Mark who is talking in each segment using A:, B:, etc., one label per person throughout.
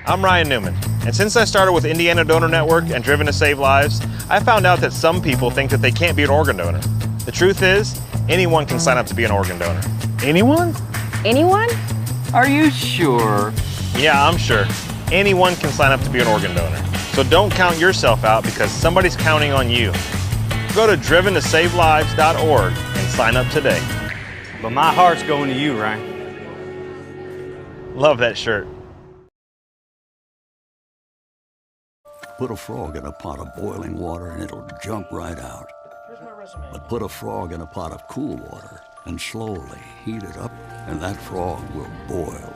A: I'm Ryan Newman, and since I started with Indiana Donor Network and Driven to Save Lives, I found out that some people think that they can't be an organ donor. The truth is, anyone can sign up to be an organ donor.
B: Anyone?
C: Anyone?
D: Are you sure?
A: Yeah, I'm sure. Anyone can sign up to be an organ donor. So don't count yourself out because somebody's counting on you. Go to driventosavelives.org and sign up today.
B: But my heart's going to you, Ryan.
A: Love that shirt.
E: Put a frog in a pot of boiling water and it'll jump right out. But put a frog in a pot of cool water and slowly heat it up, and that frog will boil.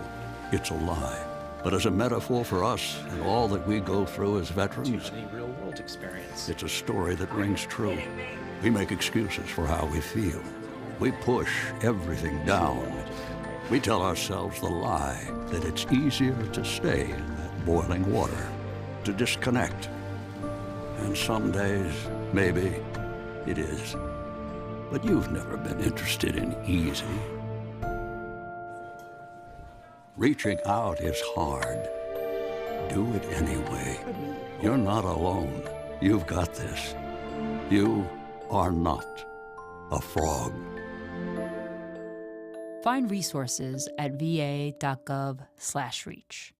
E: It's a lie. But as a metaphor for us and all that we go through as veterans,
F: real-world experience.
E: It's a story that rings true. We make excuses for how we feel. We push everything down. We tell ourselves the lie that it's easier to stay in that boiling water, to disconnect. And some days, maybe, it is. But you've never been interested in easy. Reaching out is hard. Do it anyway. You're not alone. You've got this. You are not a frog.
G: Find resources at va.gov/reach.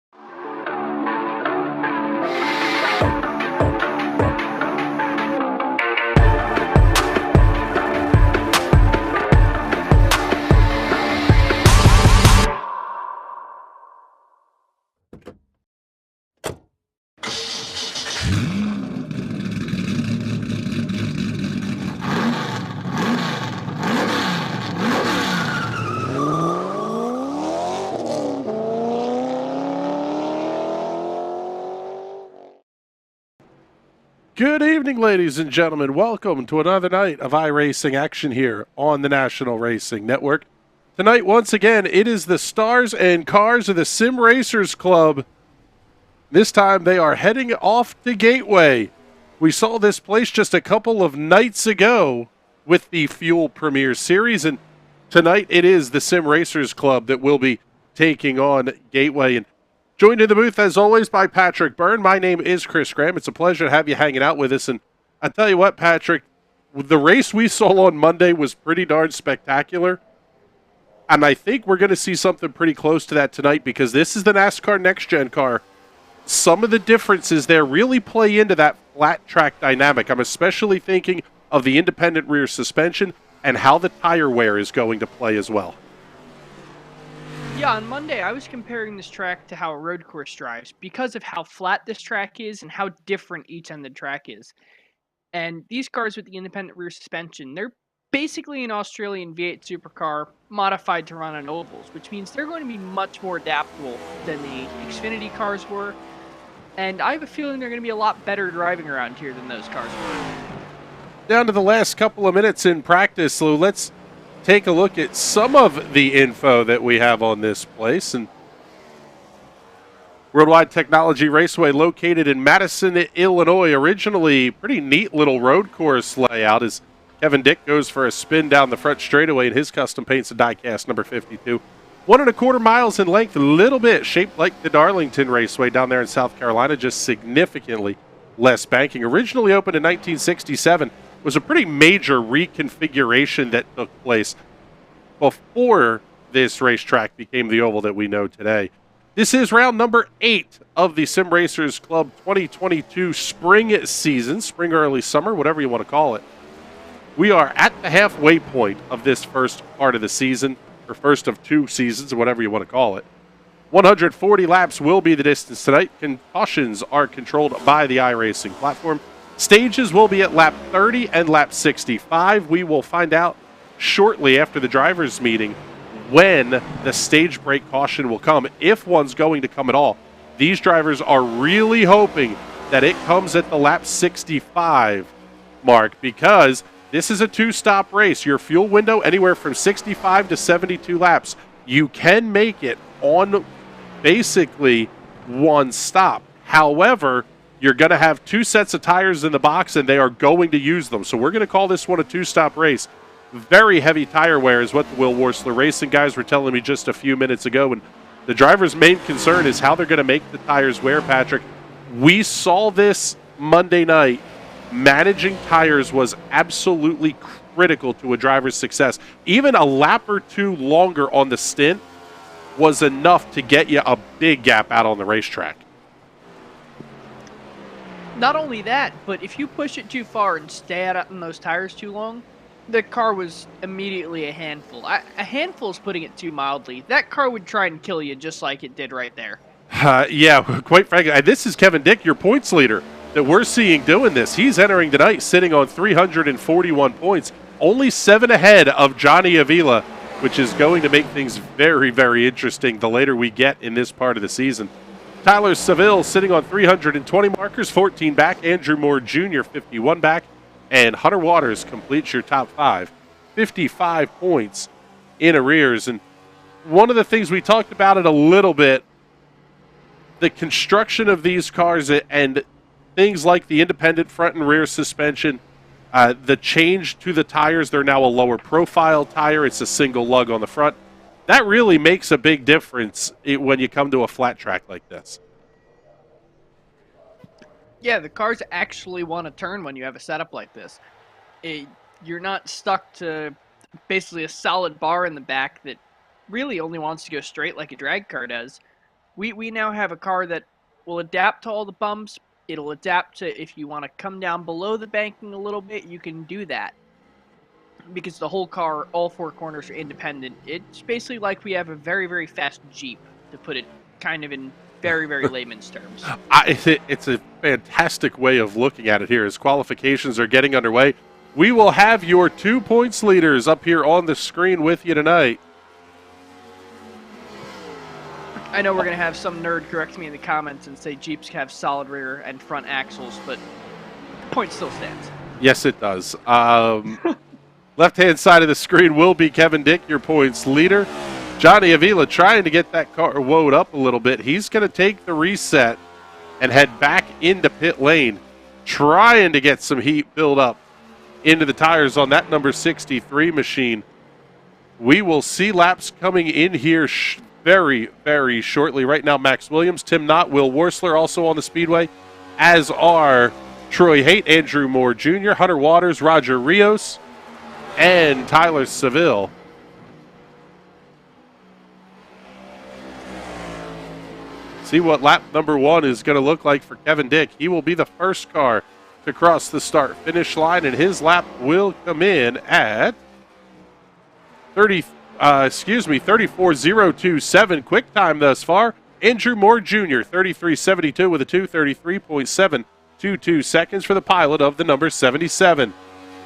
H: Good evening, ladies and gentlemen. Welcome to another night of iRacing action here on the National Racing Network. Tonight, once again, it is the Stars and Cars of the Sim Racers Club. This time, they are heading off to Gateway. We saw this place just a couple of nights ago with the Fuel Premier Series, and tonight it is the Sim Racers Club that will be taking on Gateway. And joined in the booth, as always, by Patrick Byrne. My name is Chris Graham. It's a pleasure to have you hanging out with us. And I tell you what, Patrick, the race we saw on Monday was pretty darn spectacular. And I think we're going to see something pretty close to that tonight because this is the NASCAR NextGen car. Some of the differences there really play into that flat track dynamic. I'm especially thinking of the independent rear suspension and how the tire wear is going to play as well.
I: Yeah, on Monday, I was comparing this track to how a road course drives because of how flat this track is and how different each end of the track is. And these cars with the independent rear suspension, they're basically an Australian V8 supercar modified to run on ovals, which means they're going to be much more adaptable than the Xfinity cars were. And I have a feeling they're going to be a lot better driving around here than those cars were.
H: Down to the last couple of minutes in practice, Lou. Let's take a look at some of the info that we have on this place. And World Wide Technology Raceway, located in Madison, Illinois. Originally, pretty neat little road course layout as Kevin Dick goes for a spin down the front straightaway in his custom paints and diecast number 52. 1.25 miles in length, a little bit shaped like the Darlington Raceway down there in South Carolina, just significantly less banking. Originally opened in 1967. Was a pretty major reconfiguration that took place before this racetrack became the oval that we know today. This is round number 8 of the Sim Racers Club 2022 spring season, spring early summer, whatever you want to call it. We are at the halfway point of this first part of the season, or first of 2 seasons, or whatever you want to call it. 140 laps will be the distance tonight. Cautions are controlled by the iRacing platform. Stages will be at lap 30 and lap 65. We will find out shortly after the drivers' meeting when the stage break caution will come, if one's going to come at all. These drivers are really hoping that it comes at the lap 65 mark because this is a 2-stop race. Your fuel window anywhere from 65 to 72 laps. You can make it on basically one stop. However, you're going to have 2 sets of tires in the box, and they are going to use them. So we're going to call this one a 2-stop race. Very heavy tire wear is what the Will Worsler Racing guys were telling me just a few minutes ago. And The driver's main concern is how they're going to make the tires wear, Patrick. We saw this Monday night. Managing tires was absolutely critical to a driver's success. Even a lap or two longer on the stint was enough to get you a big gap out on the racetrack.
I: Not only that, but if you push it too far and stay out on those tires too long, the car was immediately a handful. A handful is putting it too mildly. That car would try and kill you just like it did right there.
H: Yeah, quite frankly, this is Kevin Dick, your points leader, that we're seeing doing this. He's entering tonight sitting on 341 points, only 7 ahead of Johnny Avila, which is going to make things very, very interesting the later we get in this part of the season. Tyler Seville sitting on 320 markers, 14 back. Andrew Moore Jr., 51 back. And Hunter Waters completes your top 5, 55 points in arrears. And one of the things we talked about it a little bit, the construction of these cars and things like the independent front and rear suspension, the change to the tires, they're now a lower profile tire. It's a single lug on the front. That really makes a big difference when you come to a flat track like this.
I: Yeah, the cars actually want to turn when you have a setup like this. You're not stuck to basically a solid bar in the back that really only wants to go straight like a drag car does. We now have a car that will adapt to all the bumps. It'll adapt to if you want to come down below the banking a little bit, you can do that. Because the whole car, all 4 corners are independent. It's basically like we have a very, very fast Jeep, to put it kind of in very, very layman's terms.
H: It's a fantastic way of looking at it here as qualifications are getting underway. We will have your 2 points leaders up here on the screen with you tonight.
I: I know we're going to have some nerd correct me in the comments and say Jeeps have solid rear and front axles, but the point still stands.
H: Yes, it does. Left-hand side of the screen will be Kevin Dick, your points leader. Johnny Avila trying to get that car woed up a little bit. He's going to take the reset and head back into pit lane, trying to get some heat build up into the tires on that number 63 machine. We will see laps coming in here very, very shortly. Right now, Max Williams, Tim Knott, Will Worsler also on the speedway, as are Troy Haight, Andrew Moore Jr., Hunter Waters, Roger Rios, and Tyler Seville. See what lap number 1 is going to look like for Kevin Dick. He will be the first car to cross the start-finish line, and his lap will come in at 34.027 quick time thus far. Andrew Moore Jr., 33.72 with a 2:33.722 seconds for the pilot of the number 77.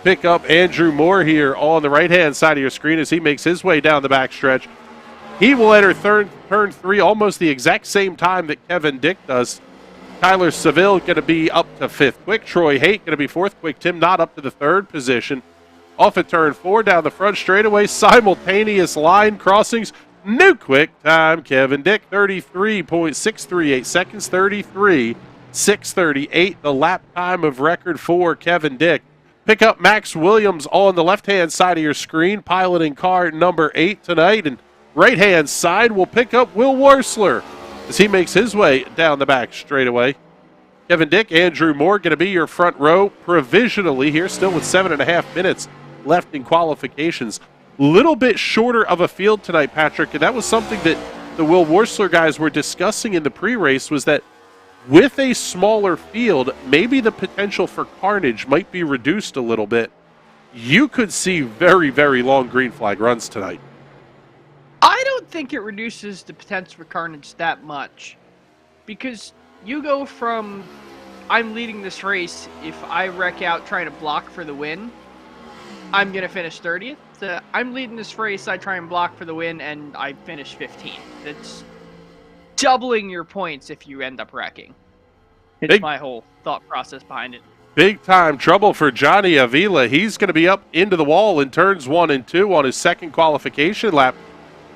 H: Pick up Andrew Moore here on the right-hand side of your screen as he makes his way down the backstretch. He will enter turn 3 almost the exact same time that Kevin Dick does. Tyler Seville going to be up to 5th quick. Troy Haight going to be 4th quick. Tim Knott up to the 3rd position. Off at turn 4 down the front straightaway. Simultaneous line crossings. New quick time. Kevin Dick, 33.638 seconds. 33.638. The lap time of record for Kevin Dick. Pick up Max Williams on the left-hand side of your screen, piloting car number 8 tonight. And right-hand side will pick up Will Worsler as he makes his way down the back straightaway. Kevin Dick, Andrew Moore going to be your front row provisionally here, still with 7.5 minutes left in qualifications. Little bit shorter of a field tonight, Patrick, and that was something that the Will Worsler guys were discussing in the pre-race, was that with a smaller field, maybe the potential for carnage might be reduced a little bit. You could see very, very long green flag runs tonight.
I: I don't think it reduces the potential for carnage that much. Because you go from, I'm leading this race, if I wreck out trying to block for the win, I'm going to finish 30th. So I'm leading this race, I try and block for the win, and I finish 15th. That's doubling your points if you end up wrecking. It's my whole thought process behind it.
H: Big time trouble for Johnny Avila. He's going to be up into the wall in turns 1 and 2 on his second qualification lap.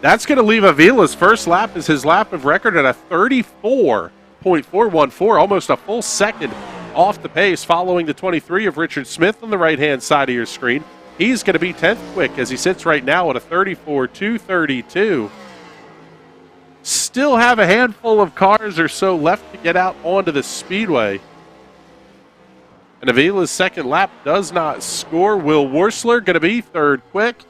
H: That's going to leave Avila's first lap as his lap of record at a 34.414, almost a full second off the pace, following the 23 of Richard Smith on the right-hand side of your screen. He's going to be 10th quick as he sits right now at a 34.232. still have a handful of cars or so left to get out onto the speedway. And Avila's second lap does not score. Will Worsler going to be third quick.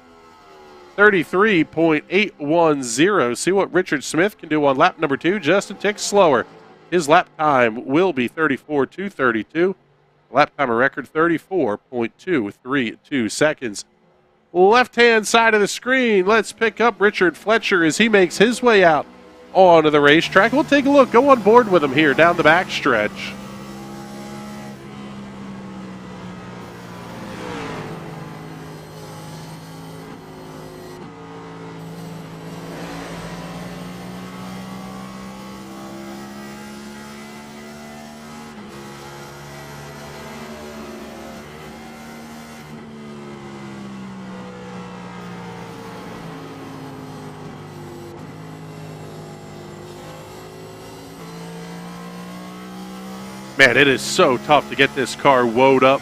H: 33.810. See what Richard Smith can do on lap number 2. Just a tick slower. His lap time will be 34.232. Lap time a record 34.232 seconds. Left-hand side of the screen, let's pick up Richard Fletcher as he makes his way out onto the racetrack. We'll take a look. Go on board with him here down the backstretch. Man, it is so tough to get this car woed up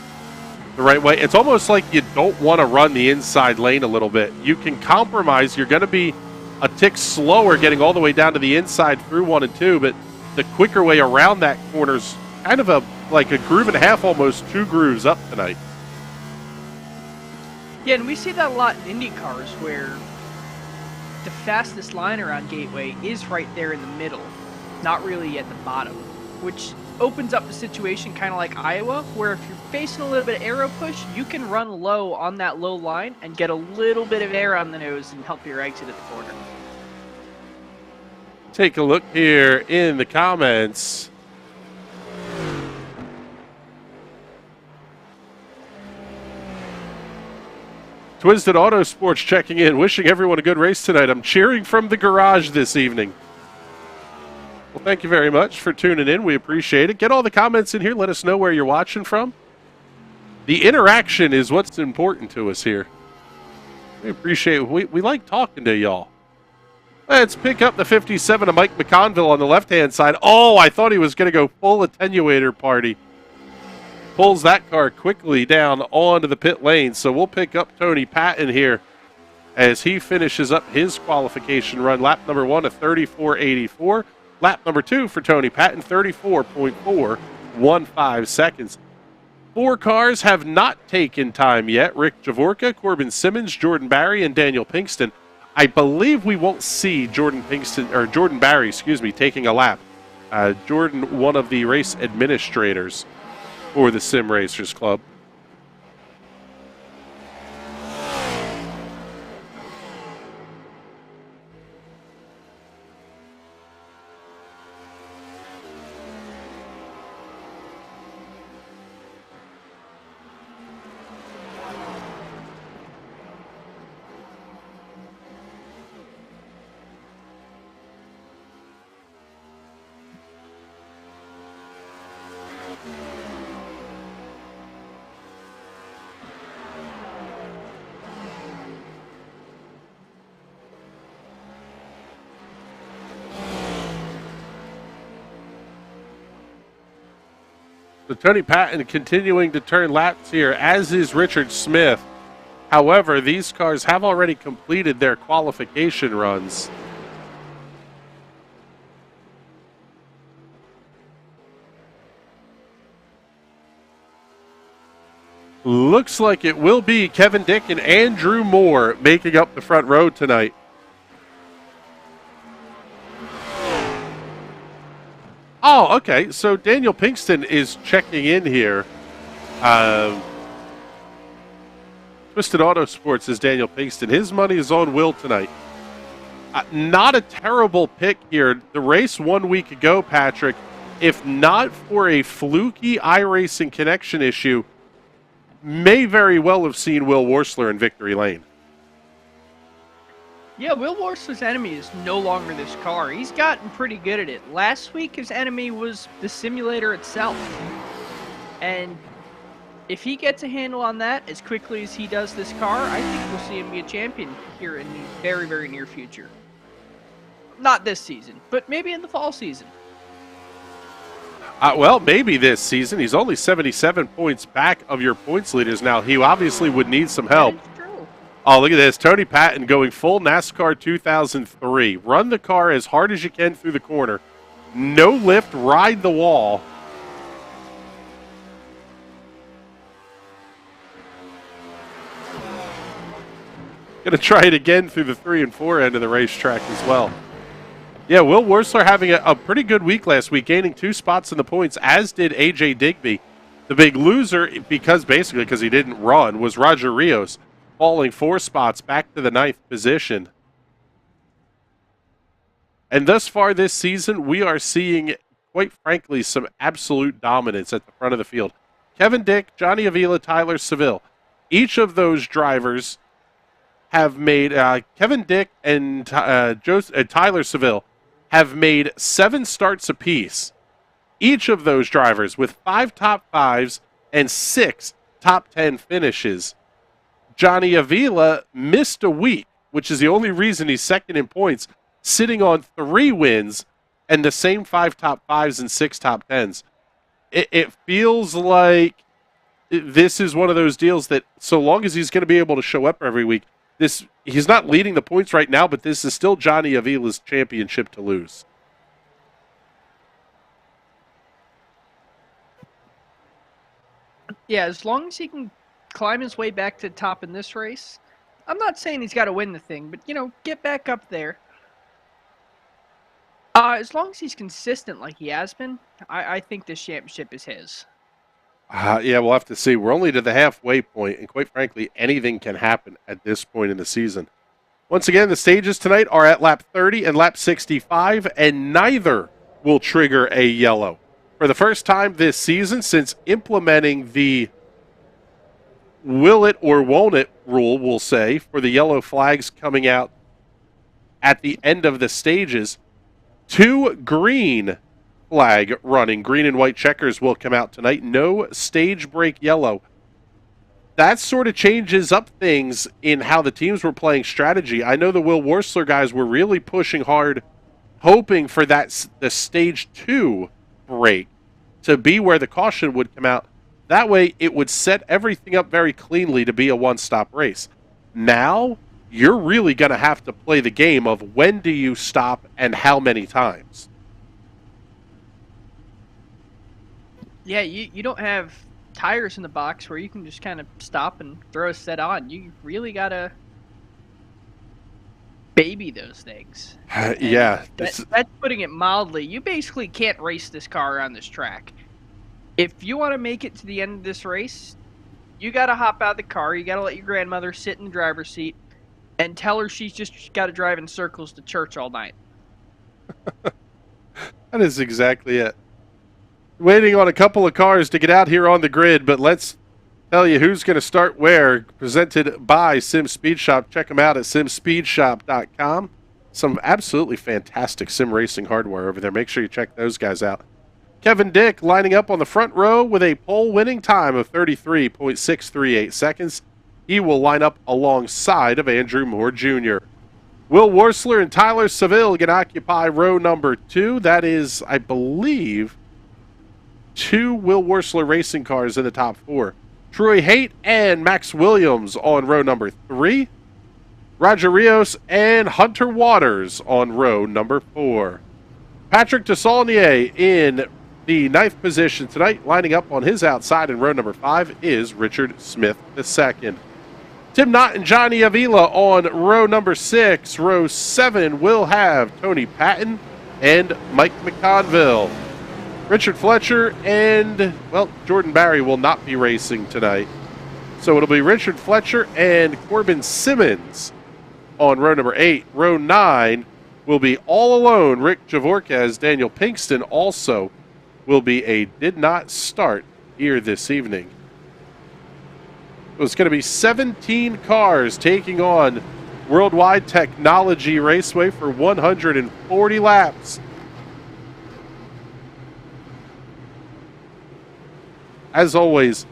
H: the right way. It's almost like you don't want to run the inside lane a little bit. You can compromise. You're going to be a tick slower getting all the way down to the inside through 1 and 2, but the quicker way around that corner is kind of like a groove and a half, almost 2 grooves up tonight.
I: Yeah, and we see that a lot in Indy cars where the fastest line around Gateway is right there in the middle, not really at the bottom, which opens up the situation kind of like Iowa, where if you're facing a little bit of aero push, you can run low on that low line and get a little bit of air on the nose and help your exit at the corner.
H: Take a look here in the comments. Twisted Autosports checking in, wishing everyone a good race tonight. I'm cheering from the garage this evening. Well, thank you very much for tuning in. We appreciate it. Get all the comments in here. Let us know where you're watching from. The interaction is what's important to us here. We appreciate it. We like talking to y'all. Let's pick up the 57 of Mike McConville on the left-hand side. Oh, I thought he was going to go full attenuator party. Pulls that car quickly down onto the pit lane. So we'll pick up Tony Patton here as he finishes up his qualification run. Lap number 1 at 34.84. Lap number 2 for Tony Patton, 34.415 seconds. 4 cars have not taken time yet. Rick Javorka, Corbin Simmons, Jordan Barry, and Daniel Pinkston. I believe we won't see Jordan Barry, taking a lap. Jordan, one of the race administrators for the Sim Racers Club. So Tony Patton continuing to turn laps here, as is Richard Smith. However, these cars have already completed their qualification runs. Looks like it will be Kevin Dick and Andrew Moore making up the front row tonight. Oh, okay. So Daniel Pinkston is checking in here. Twisted Autosports is Daniel Pinkston. His money is on Will tonight. Not a terrible pick here. The race 1 week ago, Patrick, if not for a fluky iRacing connection issue, may very well have seen Will Worsler in victory lane.
I: Yeah, Will Worsler's enemy is no longer this car. He's gotten pretty good at it. Last week, his enemy was the simulator itself. And if he gets a handle on that as quickly as he does this car, I think we'll see him be a champion here in the very, very near future. Not this season, but maybe in the fall season.
H: Well, maybe this season. He's only 77 points back of your points leaders now. He obviously would need some help. Oh, look at this. Tony Patton going full NASCAR 2003. Run the car as hard as you can through the corner. No lift, ride the wall. Going to try it again through the 3 and 4 end of the racetrack as well. Yeah, Will Wursler having a pretty good week last week, gaining 2 spots in the points, as did A.J. Digby. The big loser, because he didn't run, was Roger Rios, falling 4 spots back to the 9th position. And thus far this season, we are seeing, quite frankly, some absolute dominance at the front of the field. Kevin Dick, Johnny Avila, Tyler Seville. Each of those drivers have made, Kevin Dick and Tyler Seville have made 7 starts apiece. Each of those drivers with 5 top 5s and 6 top 10 finishes. Johnny Avila missed a week, which is the only reason he's second in points, sitting on 3 wins and the same 5 top 5s and 6 top 10s. It feels like this is one of those deals that so long as he's going to be able to show up every week, he's not leading the points right now, but this is still Johnny Avila's championship to lose.
I: Yeah, as long as he can climb his way back to the top in this race, I'm not saying he's got to win the thing, but, get back up there. As long as he's consistent like he has been, I think this championship is his.
H: Yeah, we'll have to see. We're only to the halfway point, and quite frankly, anything can happen at this point in the season. Once again, the stages tonight are at lap 30 and lap 65, and neither will trigger a yellow. For the first time this season since implementing the will it or won't it rule, we'll say, for the yellow flags coming out at the end of the stages, 2 green flag running. Green and white checkers will come out tonight. No stage break yellow. That sort of changes up things in how the teams were playing strategy. I know the Will Wursler guys were really pushing hard, hoping for the stage 2 break to be where the caution would come out. That way, it would set everything up very cleanly to be a one-stop race. Now, you're really going to have to play the game of when do you stop and how many times.
I: Yeah, you don't have tires in the box where you can just kind of stop and throw a set on. You really got to baby those things.
H: Yeah.
I: That's putting it mildly. You basically can't race this car around this track. If you want to make it to the end of this race, you got to hop out of the car. You got to let your grandmother sit in the driver's seat and tell her she's just got to drive in circles to church all night.
H: That is exactly it. Waiting on a couple of cars to get out here on the grid, but let's tell you who's going to start where. Presented by Sim Speed Shop. Check them out at simspeedshop.com. Some absolutely fantastic sim racing hardware over there. Make sure you check those guys out. Kevin Dick lining up on the front row with a pole winning time of 33.638 seconds. He will line up alongside of Andrew Moore Jr. Will Wursler and Tyler Seville can occupy row number 2. That is, I believe, 2 Will Wursler racing cars in the top 4. Troy Haight and Max Williams on row number 3. Roger Rios and Hunter Waters on row number 4. Patrick Desaulnier in the 9th position tonight. Lining up on his outside in row number 5 is Richard Smith II. Tim Knott and Johnny Avila on row number 6. Row 7 will have Tony Patton and Mike McConville. Richard Fletcher and, Jordan Barry will not be racing tonight. So it'll be Richard Fletcher and Corbin Simmons on row number 8. Row 9 will be all alone. Rick Javorquez, Daniel Pinkston also will be a did not start here this evening. It's going to be 17 cars taking on World Wide Technology Raceway for 140 laps. As always,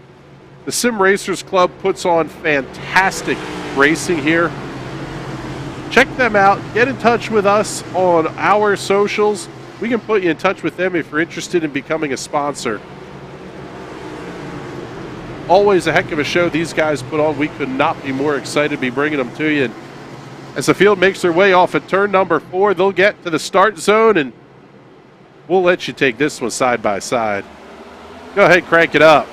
H: the Sim Racers Club puts on fantastic racing here. Check them out. Get in touch with us on our socials. We can put you in touch with them if you're interested in becoming a sponsor. Always a heck of a show these guys put on. We could not be more excited to be bringing them to you. And as the field makes their way off at turn number 4, they'll get to the start zone, and we'll let you take this one side by side. Go ahead, crank it up.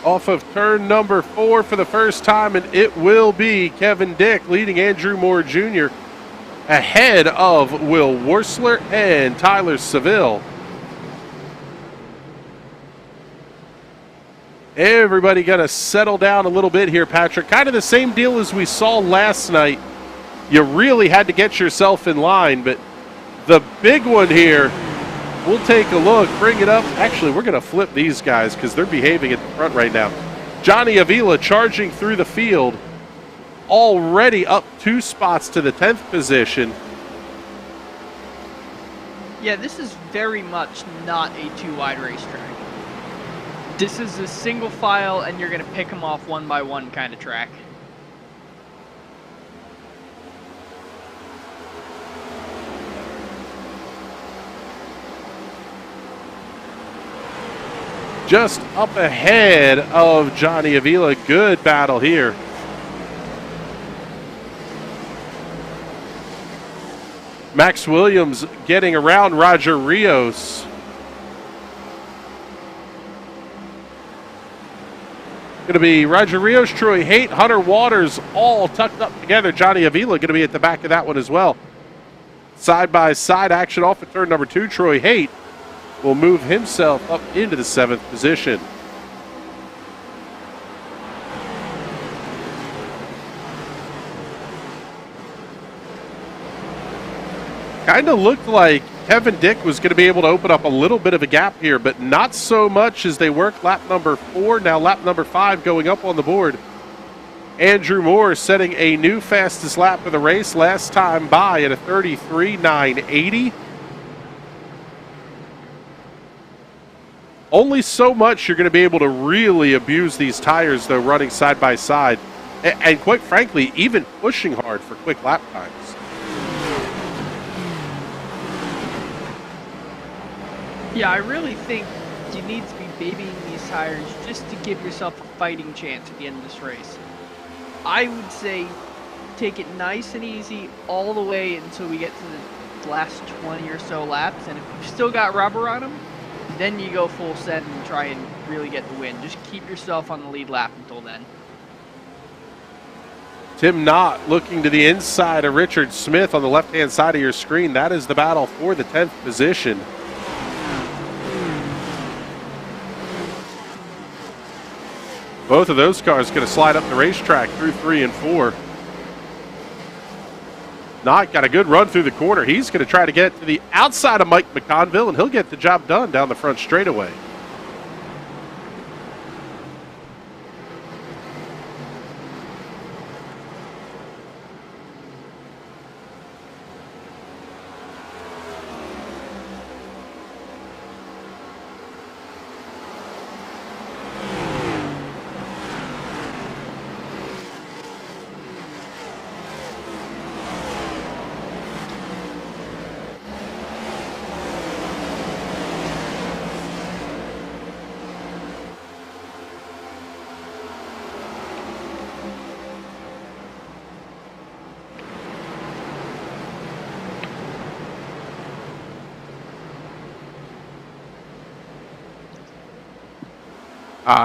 H: Off of turn number 4 for the first time, and it will be Kevin Dick leading Andrew Moore Jr. ahead of Will Worsler and Tyler Seville. Everybody going to settle down a little bit here, Patrick. Kind of the same deal as we saw last night. You really had to get yourself in line, but the big one here, we'll take a look, bring it up. Actually, we're going to flip these guys because they're behaving at the front right now. Johnny Avila charging through the field, already up 2 spots to the 10th position.
I: Yeah, this is very much not a 2-wide racetrack. This is a single file, and you're going to pick them off one by one kind of track.
H: Just up ahead of Johnny Avila. Good battle here. Max Williams getting around Roger Rios. Going to be Roger Rios, Troy Haight, Hunter Waters, all tucked up together. Johnny Avila going to be at the back of that one as well. Side-by-side action off of turn number 2. Troy Haight will move himself up into the 7th position. Kind of looked like Kevin Dick was going to be able to open up a little bit of a gap here, but not so much as they work lap number 4. Now lap number 5 going up on the board. Andrew Moore setting a new fastest lap for the race, last time by at a 33.980. Only so much you're going to be able to really abuse these tires, though, running side by side. And quite frankly, even pushing hard for quick lap times.
I: Yeah, I really think you need to be babying these tires just to give yourself a fighting chance at the end of this race. I would say take it nice and easy all the way until we get to the last 20 or so laps. And if you've still got rubber on them, then you go full send and try and really get the win. Just keep yourself on the lead lap until then.
H: Tim Knott looking to the inside of Richard Smith on the left-hand side of your screen. That is the battle for the 10th position. Both of those cars going to slide up the racetrack through 3 and 4. Knott got a good run through the corner. He's going to try to get to the outside of Mike McConville, and he'll get the job done down the front straightaway.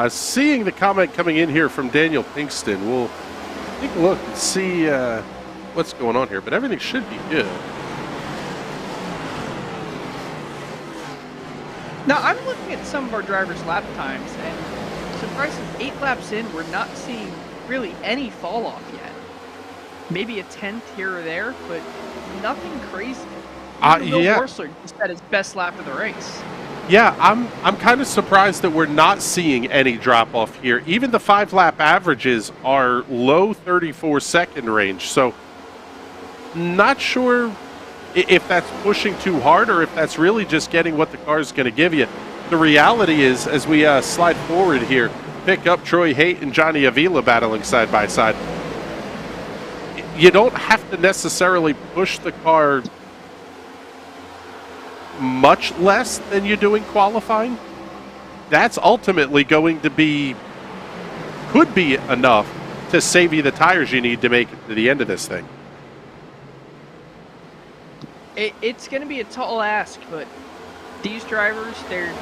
H: Seeing the comment coming in here from Daniel Pinkston, we'll take a look and see what's going on here, but everything should be good.
I: Now, I'm looking at some of our drivers' lap times, and surprisingly, 8 laps in, we're not seeing really any fall off yet. Maybe a 10th here or there, but nothing crazy. Even Will Worsler just had his best lap of the race.
H: Yeah, I'm kind of surprised that we're not seeing any drop-off here. Even the 5-lap averages are low 34-second range, so not sure if that's pushing too hard or if that's really just getting what the car is going to give you. The reality is, as we slide forward here, pick up Troy Haight and Johnny Avila battling side by side, you don't have to necessarily push the car much less than you do in qualifying. That's ultimately going to be, could be enough to save you the tires you need to make it to the end of this thing.
I: It's going to be a tall ask, but these drivers, they're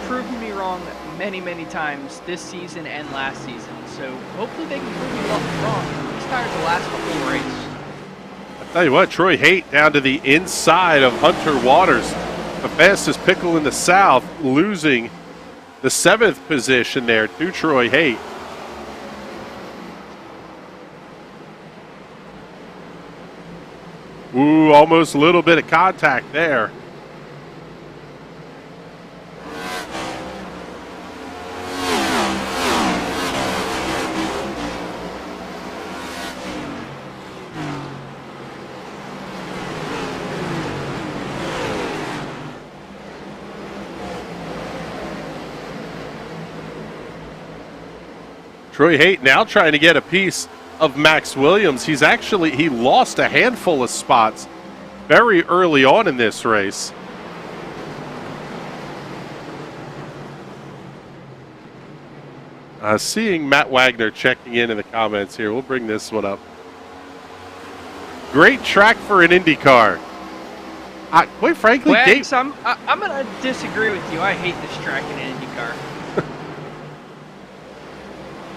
I: proving me wrong many, many times this season and last season. So hopefully they can prove me wrong. These tires will last the whole race.
H: I'll tell you what, Troy Haight down to the inside of Hunter Waters, the fastest pickle in the South, losing the 7th position there to Troy Haight. Ooh, almost a little bit of contact there. Troy Haight now trying to get a piece of Max Williams. He lost a handful of spots very early on in this race. Seeing Matt Wagner checking in the comments here. We'll bring this one up. Great track for an Indy car. Quite frankly,
I: Wags, I'm going to disagree with you. I hate this track in an Indy car.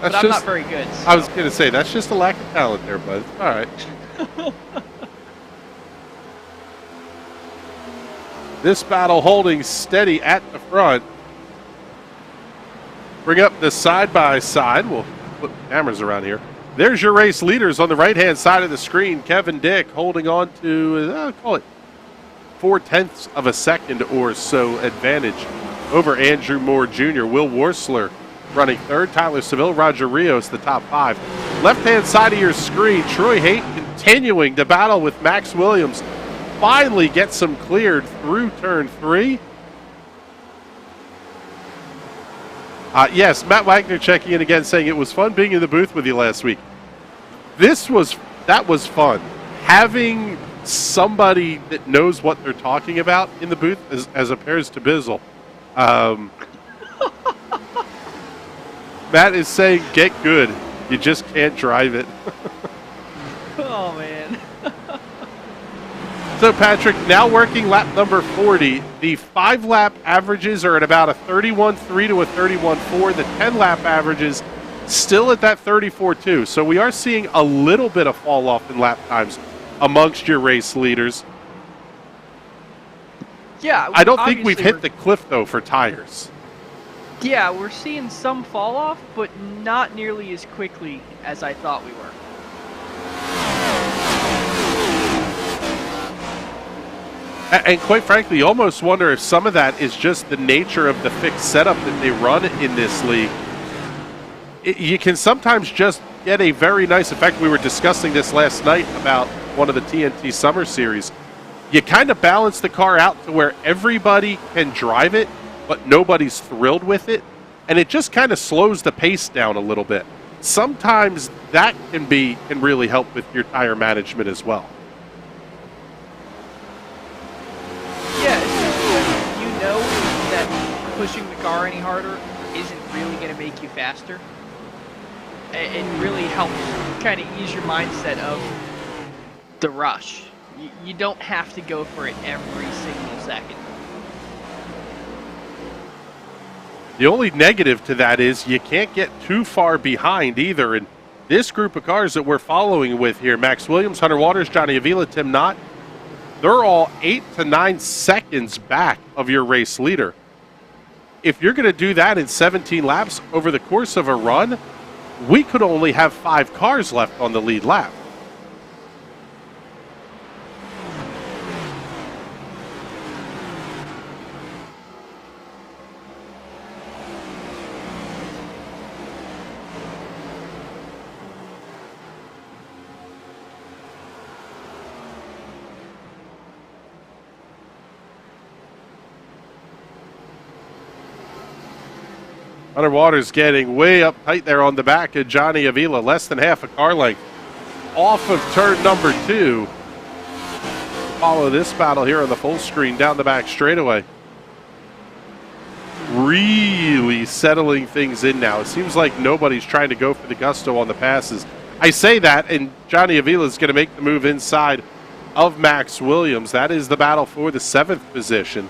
I: But I'm not very good. So.
H: I was going to say, that's just a lack of talent there, bud. All right. This battle holding steady at the front. Bring up the side-by-side. We'll put cameras around here. There's your race leaders on the right-hand side of the screen. Kevin Dick holding on to, call it 0.4 of a second or so advantage over Andrew Moore Jr. Will Worsler running third. Tyler Seville, Roger Rios, the top 5. Left-hand side of your screen, Troy Haight continuing to battle with Max Williams. Finally gets him cleared through turn 3. Yes, Matt Wagner checking in again, saying it was fun being in the booth with you last week. That was fun. Having somebody that knows what they're talking about in the booth as opposed to Bizzle. Matt is saying, get good. You just can't drive it.
I: Oh, man.
H: So, Patrick, now working lap number 40. The 5-lap averages are at about a 31.3 to a 31.4. The 10-lap averages still at that 34.2. So we are seeing a little bit of fall off in lap times amongst your race leaders.
I: Yeah.
H: I don't think we've hit the cliff, though, for tires.
I: Yeah, we're seeing some fall off, but not nearly as quickly as I thought we were.
H: And quite frankly, you almost wonder if some of that is just the nature of the fixed setup that they run in this league. You can sometimes just get a very nice effect. We were discussing this last night about one of the TNT Summer Series. You kind of balance the car out to where everybody can drive it, but nobody's thrilled with it, and it just kind of slows the pace down a little bit. Sometimes that can really help with your tire management as well.
I: Yeah, especially when you know that pushing the car any harder isn't really going to make you faster. It really helps kind of ease your mindset of the rush. You don't have to go for it every single second.
H: The only negative to that is you can't get too far behind either. And this group of cars that we're following with here, Max Williams, Hunter Waters, Johnny Avila, Tim Knott, they're all 8 to 9 seconds back of your race leader. If you're going to do that in 17 laps over the course of a run, we could only have 5 cars left on the lead lap. Hunter Waters getting way up tight there on the back of Johnny Avila, less than half a car length off of turn number 2. Follow this battle here on the full screen down the back straightaway. Really settling things in now. It seems like nobody's trying to go for the gusto on the passes. I say that, and Johnny Avila is going to make the move inside of Max Williams. That is the battle for the 7th position.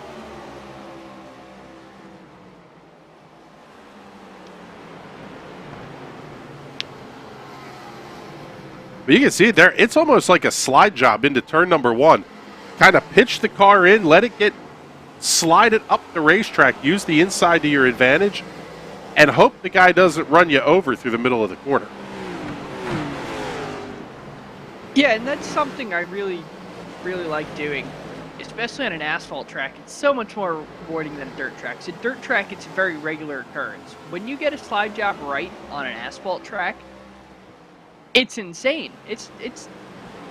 H: But you can see it there. It's almost like a slide job into turn number 1. Kind of pitch the car in, let it slide it up the racetrack, use the inside to your advantage, and hope the guy doesn't run you over through the middle of the corner.
I: Yeah, and that's something I really like doing, especially on an asphalt track. It's so much more rewarding than a dirt track. So dirt track, it's a very regular occurrence. When you get a slide job right on an asphalt track, it's insane. It's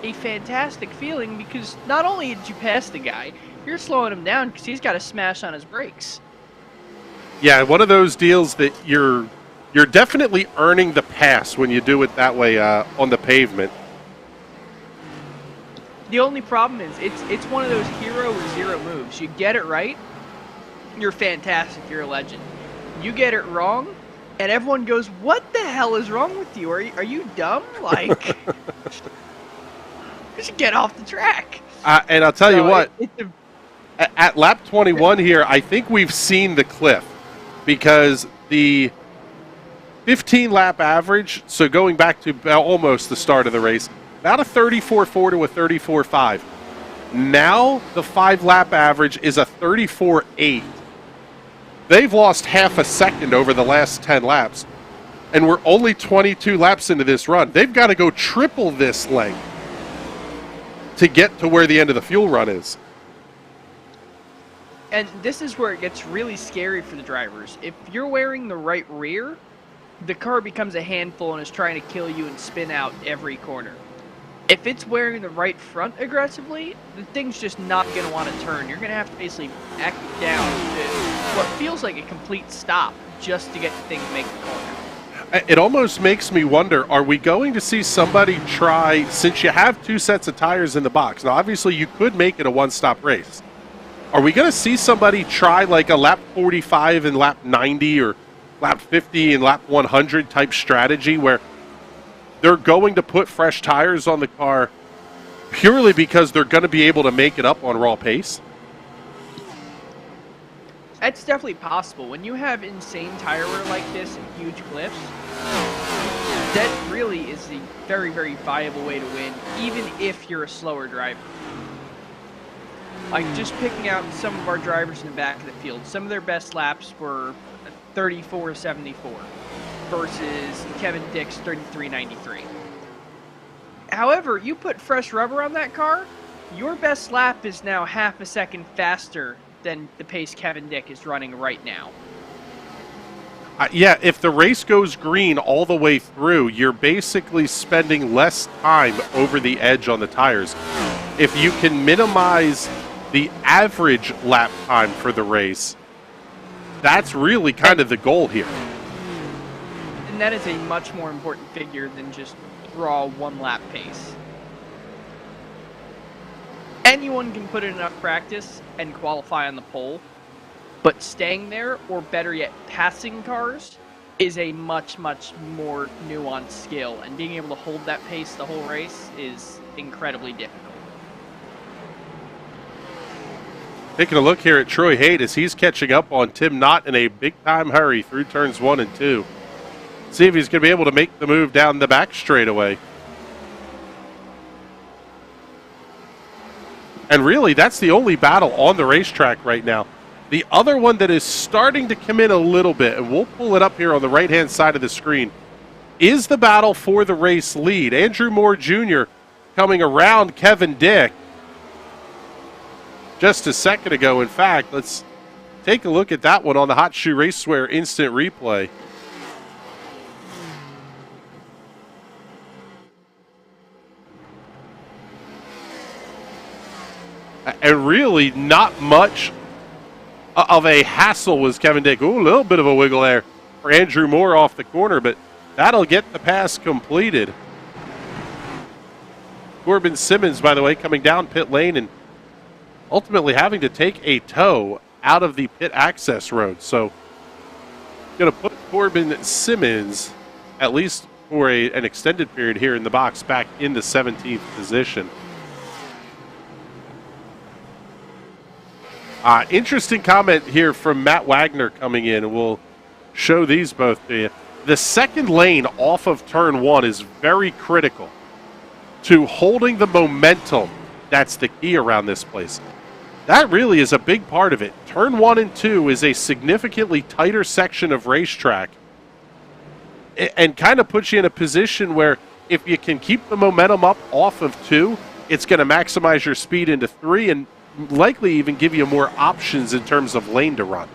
I: a fantastic feeling because not only did you pass the guy, you're slowing him down because he's got to smash on his brakes.
H: Yeah, one of those deals that you're definitely earning the pass when you do it that way on the pavement.
I: The only problem is it's one of those hero or zero moves. You get it right, you're fantastic, you're a legend. You get it wrong, and everyone goes, "What the hell is wrong with you? Are you dumb? Like, you should get off the track."
H: And I'll tell you what, at lap 21 here, I think we've seen the cliff because the 15-lap average, so going back to almost the start of the race, about a 34.4 to a 34.5. Now the 5-lap average is a 34.8. They've lost half a second over the last 10 laps, and we're only 22 laps into this run. They've got to go triple this length to get to where the end of the fuel run is.
I: And this is where it gets really scary for the drivers. If you're wearing the right rear, the car becomes a handful and is trying to kill you and spin out every corner. If it's wearing the right front aggressively, the thing's just not going to want to turn. You're going to have to basically back down to what feels like a complete stop just to get the thing to make the corner.
H: It almost makes me wonder, are we going to see somebody try, since you have 2 sets of tires in the box, now obviously you could make it a one-stop race. Are we going to see somebody try like a lap 45 and lap 90 or lap 50 and lap 100 type strategy where they're going to put fresh tires on the car purely because they're going to be able to make it up on raw pace?
I: That's definitely possible. When you have insane tire wear like this and huge cliffs, that really is a very, very viable way to win, even if you're a slower driver. Like, just picking out some of our drivers in the back of the field, some of their best laps were 34.74 versus Kevin Dick's 33.93. However, you put fresh rubber on that car, your best lap is now half a second faster than the pace Kevin Dick is running right now.
H: Yeah, if the race goes green all the way through, you're basically spending less time over the edge on the tires. If you can minimize the average lap time for the race, that's really kind of the goal here.
I: And that is a much more important figure than just raw one-lap pace. Anyone can put in enough practice and qualify on the pole, but staying there, or better yet, passing cars, is a much, much more nuanced skill, and being able to hold that pace the whole race is incredibly difficult.
H: Taking a look here at Troy Haight as he's catching up on Tim Knott in a big-time hurry through turns 1 and 2. See if he's going to be able to make the move down the back straightaway. And really, that's the only battle on the racetrack right now. The other one that is starting to come in a little bit, and we'll pull it up here on the right-hand side of the screen, is the battle for the race lead. Andrew Moore Jr. coming around Kevin Dick just a second ago. In fact, let's take a look at that one on the Hot Shoe Raceway instant replay. And really not much of a hassle was Kevin Dick. Ooh, a little bit of a wiggle there for Andrew Moore off the corner, but that'll get the pass completed. Corbin Simmons, by the way, coming down pit lane and ultimately having to take a tow out of the pit access road. So going to put Corbin Simmons, at least for an extended period here in the box, back in the 17th position. Interesting comment here from Matt Wagner coming in. We'll show these both to you. The second lane off of turn 1 is very critical to holding the momentum. That's the key around this place. That really is a big part of it. Turn 1 and 2 is a significantly tighter section of racetrack and kind of puts you in a position where if you can keep the momentum up off of 2, it's going to maximize your speed into 3 and likely even give you more options in terms of lane to run.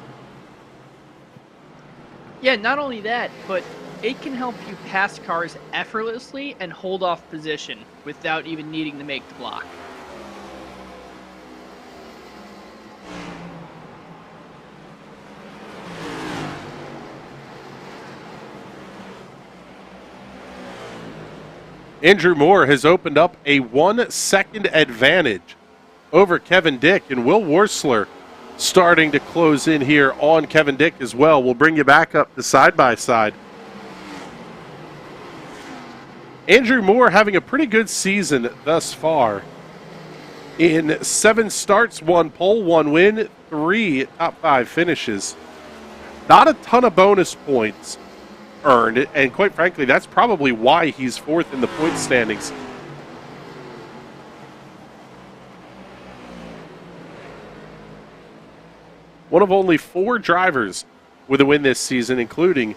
I: Yeah, not only that, but it can help you pass cars effortlessly and hold off position without even needing to make the block.
H: Andrew Moore has opened up a 1-second advantage over Kevin Dick, and Will Worsler starting to close in here on Kevin Dick as well. We'll bring you back up to side-by-side. Andrew Moore having a pretty good season thus far. In 7 starts, 1 pole, 1 win, 3 top 5 finishes. Not a ton of bonus points earned, and quite frankly, that's probably why he's 4th in the point standings. One of only 4 drivers with a win this season, including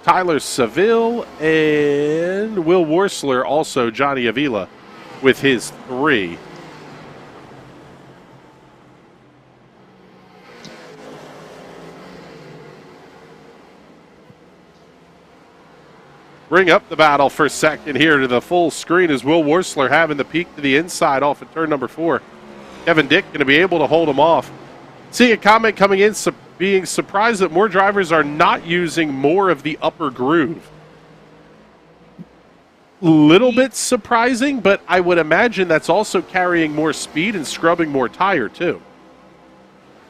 H: Tyler Seville and Will Worsler, also Johnny Avila with his 3. Bring up the battle for second here to the full screen as Will Worsler having the peek to the inside off of turn number 4. Kevin Dick going to be able to hold him off. Seeing a comment coming in, being surprised that more drivers are not using more of the upper groove. Little bit surprising, but I would imagine that's also carrying more speed and scrubbing more tire too.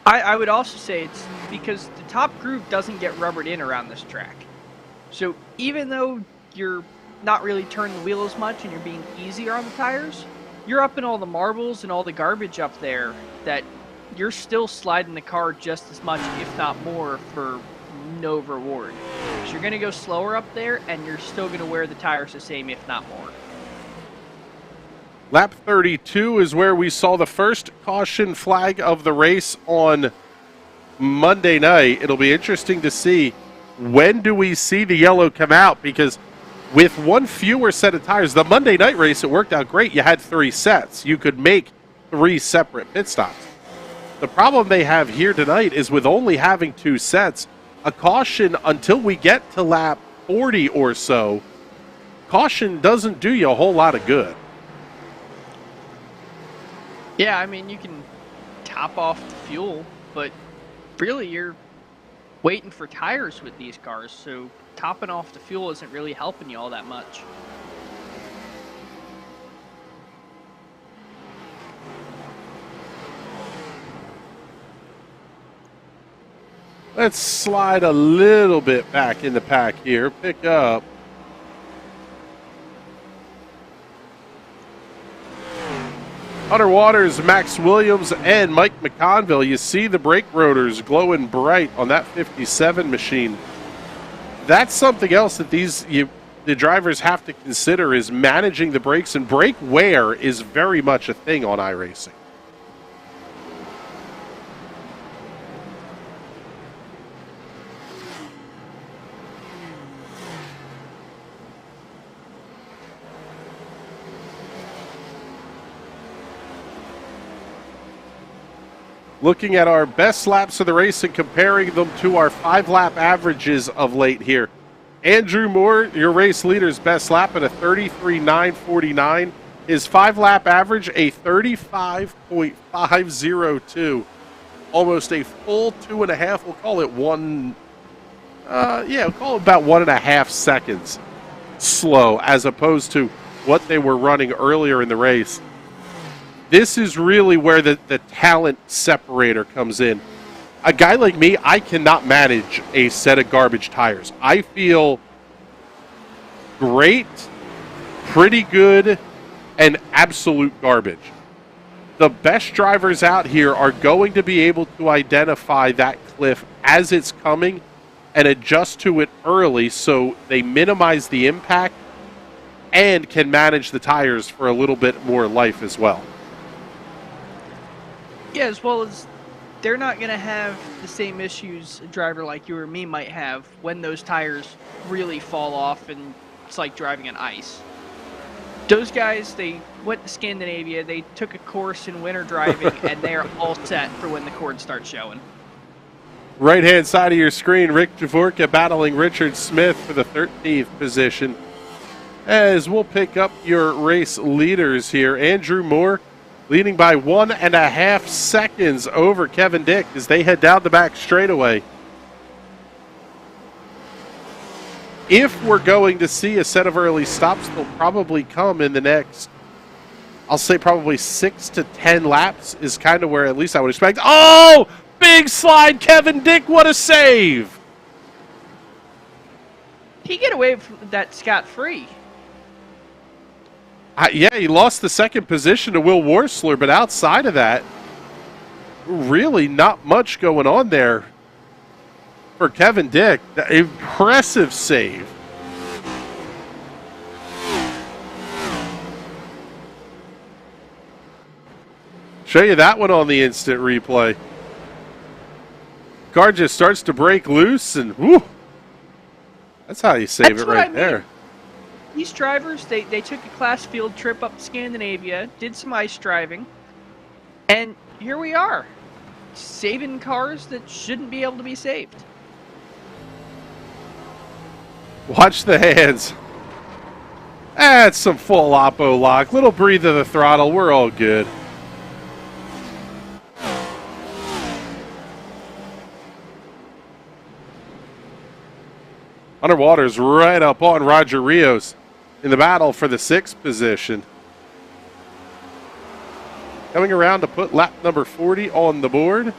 I: I would also say it's because the top groove doesn't get rubbered in around this track. So even though you're not really turning the wheel as much and you're being easier on the tires, you're up in all the marbles and all the garbage up there that you're still sliding the car just as much, if not more, for no reward. So you're going to go slower up there and you're still going to wear the tires the same, if not more.
H: Lap 32 is where we saw the first caution flag of the race on Monday night. It'll be interesting to see when do we see the yellow come out, because with 1 fewer set of tires, the Monday night race, it worked out great. You had 3 sets. You could make 3 separate pit stops. The problem they have here tonight is with only having 2 sets, a caution until we get to lap 40 or so, caution doesn't do you a whole lot of good.
I: Yeah, I mean, you can top off the fuel, but really you're waiting for tires with these cars, so topping off the fuel isn't really helping you all that much.
H: Let's slide a little bit back in the pack here. Pick up Hunter Waters, Max Williams, and Mike McConville. You see the brake rotors glowing bright on that 57 machine. That's something else that the drivers have to consider, is managing the brakes, and brake wear is very much a thing on iRacing. Looking at our best laps of the race and comparing them to our 5-lap averages of late here. Andrew Moore, your race leader's best lap at a 33.949. His 5-lap average, a 35.502. Almost a full 2.5, we'll call it 1, yeah, call it about 1.5 seconds slow as opposed to what they were running earlier in the race. This is really where the talent separator comes in. A guy like me, I cannot manage a set of garbage tires. I feel great, pretty good, and absolute garbage. The best drivers out here are going to be able to identify that cliff as it's coming and adjust to it early so they minimize the impact and can manage the tires for a little bit more life as well.
I: Yeah, as well as they're not going to have the same issues a driver like you or me might have when those tires really fall off and it's like driving on ice. Those guys, they went to Scandinavia, they took a course in winter driving, and they're all set for when the cords start showing.
H: Right-hand side of your screen, Rick Javorka battling Richard Smith for the 13th position. As we'll pick up your race leaders here, Andrew Moore leading by 1.5 seconds over Kevin Dick as they head down the back straightaway. If we're going to see a set of early stops, they'll probably come in the next, I'll say probably 6 to 10 laps is kind of where at least I would expect. Oh, big slide, Kevin Dick, what a save!
I: He get away with that scot-free.
H: Yeah, he lost the second position to Will Worsler, but outside of that, really not much going on there for Kevin Dick. Impressive save. Show you that one on the instant replay. Car just starts to break loose, and whoo, that's how you save it right there.
I: These drivers, they took a class field trip up to Scandinavia, did some ice driving, and here we are, saving cars that shouldn't be able to be saved.
H: Watch the hands. That's some full oppo lock. Little breathe of the throttle. We're all good. Hunter Waters right up on Roger Rios in the battle for the 6th position. Coming around to put lap number 40 on the board.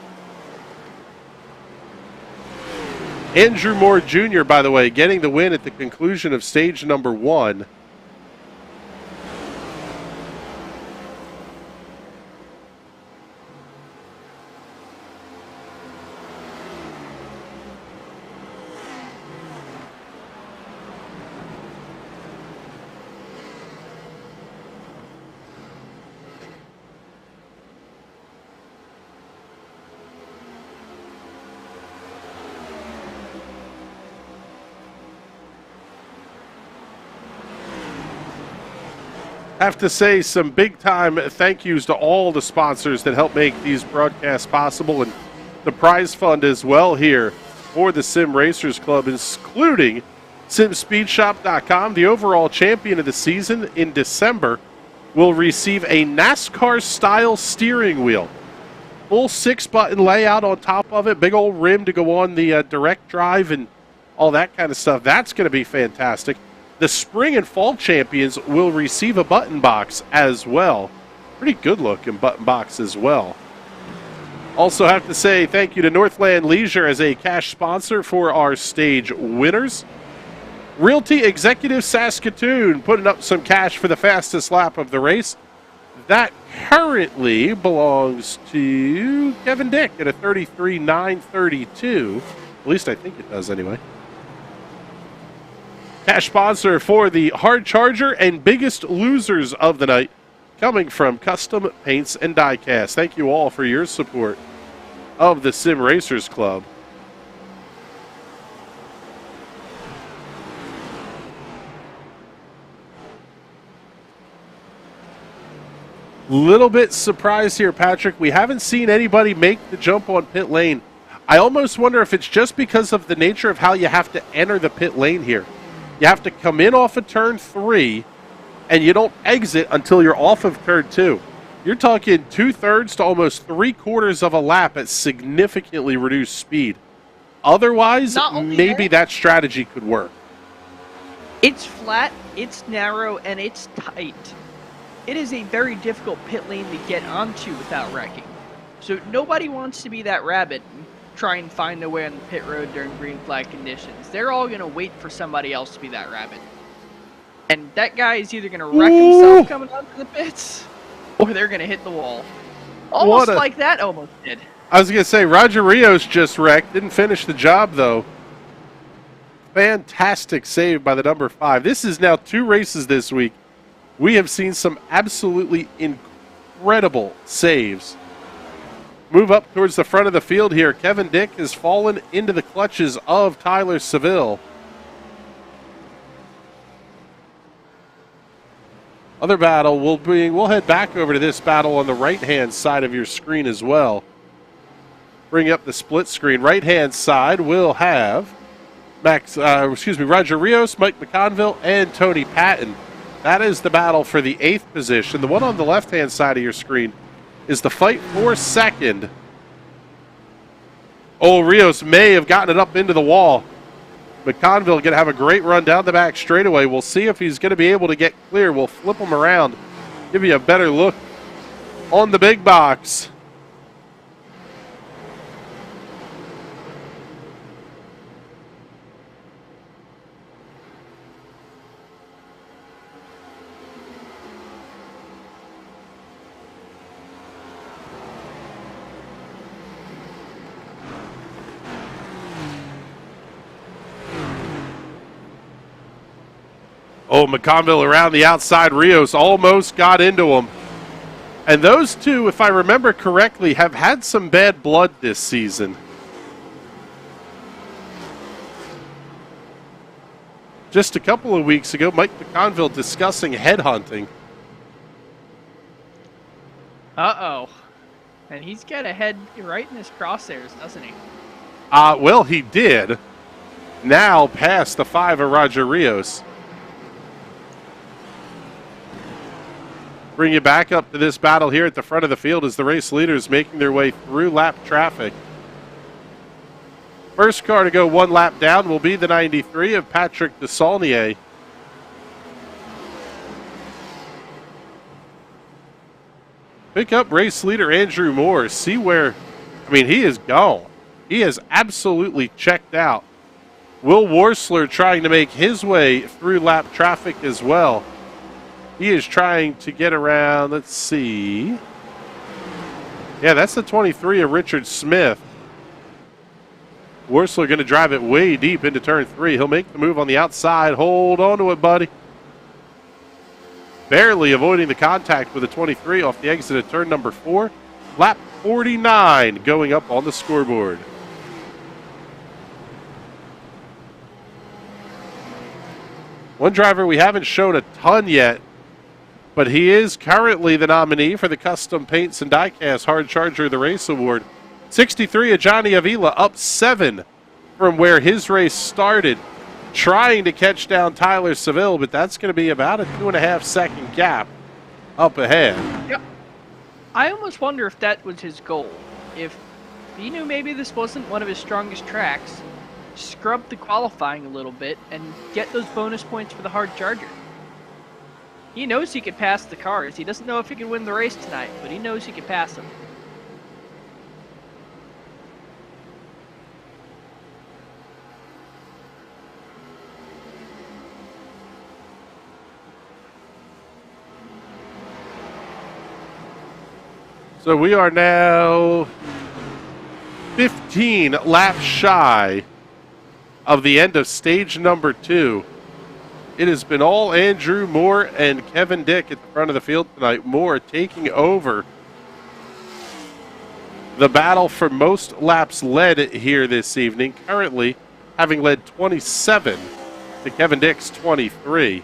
H: Andrew Moore Jr., by the way, getting the win at the conclusion of stage number 1. Have to say some big time thank yous to all the sponsors that help make these broadcasts possible, and the prize fund as well here for the Sim Racers Club, including SimSpeedShop.com. The overall champion of the season in December will receive a NASCAR style steering wheel. Full 6-button layout on top of it, big old rim to go on the direct drive and all that kind of stuff. That's going to be fantastic. The spring and fall champions will receive a button box as well. Pretty good looking button box as well. Also have to say thank you to Northland Leisure as a cash sponsor for our stage winners. Realty Executive Saskatoon putting up some cash for the fastest lap of the race. That currently belongs to Kevin Dick at a 33.932. At least I think it does anyway. Cash sponsor for the hard charger and biggest losers of the night coming from Custom Paints and Diecast. Thank you all for your support of the Sim Racers Club. Little bit surprised here, Patrick. We haven't seen anybody make the jump on pit lane. I almost wonder if it's just because of the nature of how you have to enter the pit lane here. You have to come in off of turn 3, and you don't exit until you're off of turn 2. You're talking 2/3 to almost 3/4 of a lap at significantly reduced speed. Otherwise,
I: Not only
H: maybe
I: that-
H: that strategy could work.
I: It's flat, it's narrow, and it's tight. It is a very difficult pit lane to get onto without wrecking. So nobody wants to be that rabbit and try and find a way on the pit road during green flag conditions. They're all going to wait for somebody else to be that rabbit. And that guy is either going to wreck himself coming onto the pits, or they're going to hit the wall. Almost like that almost did.
H: I was going to say, Roger Rios just wrecked. Didn't finish the job, though. Fantastic save by the number 5. This is now 2 races this week. We have seen some absolutely incredible saves. Move up towards the front of the field here. Kevin Dick has fallen into the clutches of Tyler Seville. Other battle we'll head back over to this battle on the right-hand side of your screen as well. Bring up the split screen. Right-hand side will have Roger Rios, Mike McConville, and Tony Patton. That is the battle for the 8th position. The one on the left-hand side of your screen is the fight for 2nd. Oh, Rios may have gotten it up into the wall. McConville going to have a great run down the back straightaway. We'll see if he's going to be able to get clear. We'll flip him around, give you a better look on the big box. Oh, McConville around the outside. Rios almost got into him. And those two, if I remember correctly, have had some bad blood this season. Just a couple of weeks ago, Mike McConville discussing headhunting.
I: Uh-oh. And he's got a head right in his crosshairs, doesn't he?
H: Well, he did. Now past the 5 of Roger Rios. Bring you back up to this battle here at the front of the field as the race leaders making their way through lap traffic. First car to go 1 lap down will be the 93 of Patrick Desaulnier. Pick up race leader Andrew Moore. See where, he is gone. He is absolutely checked out. Will Worsler trying to make his way through lap traffic as well. He is trying to get around, let's see. Yeah, that's the 23 of Richard Smith. Worsler going to drive it way deep into turn 3. He'll make the move on the outside. Hold on to it, buddy. Barely avoiding the contact with the 23 off the exit of turn number 4. Lap 49 going up on the scoreboard. One driver we haven't shown a ton yet, but he is currently the nominee for the Custom Paints and Diecast Hard Charger of the Race Award. 63 of Johnny Avila, up 7 from where his race started, trying to catch down Tyler Seville, but that's going to be about a 2.5-second gap up ahead.
I: Yep. I almost wonder if that was his goal. If he knew maybe this wasn't one of his strongest tracks, scrub the qualifying a little bit and get those bonus points for the hard charger. He knows he could pass the cars. He doesn't know if he can win the race tonight, but he knows he could pass them.
H: So we are now 15 laps shy of the end of stage number 2. It has been all Andrew Moore and Kevin Dick at the front of the field tonight. Moore taking over the battle for most laps led here this evening, currently having led 27 to Kevin Dick's 23.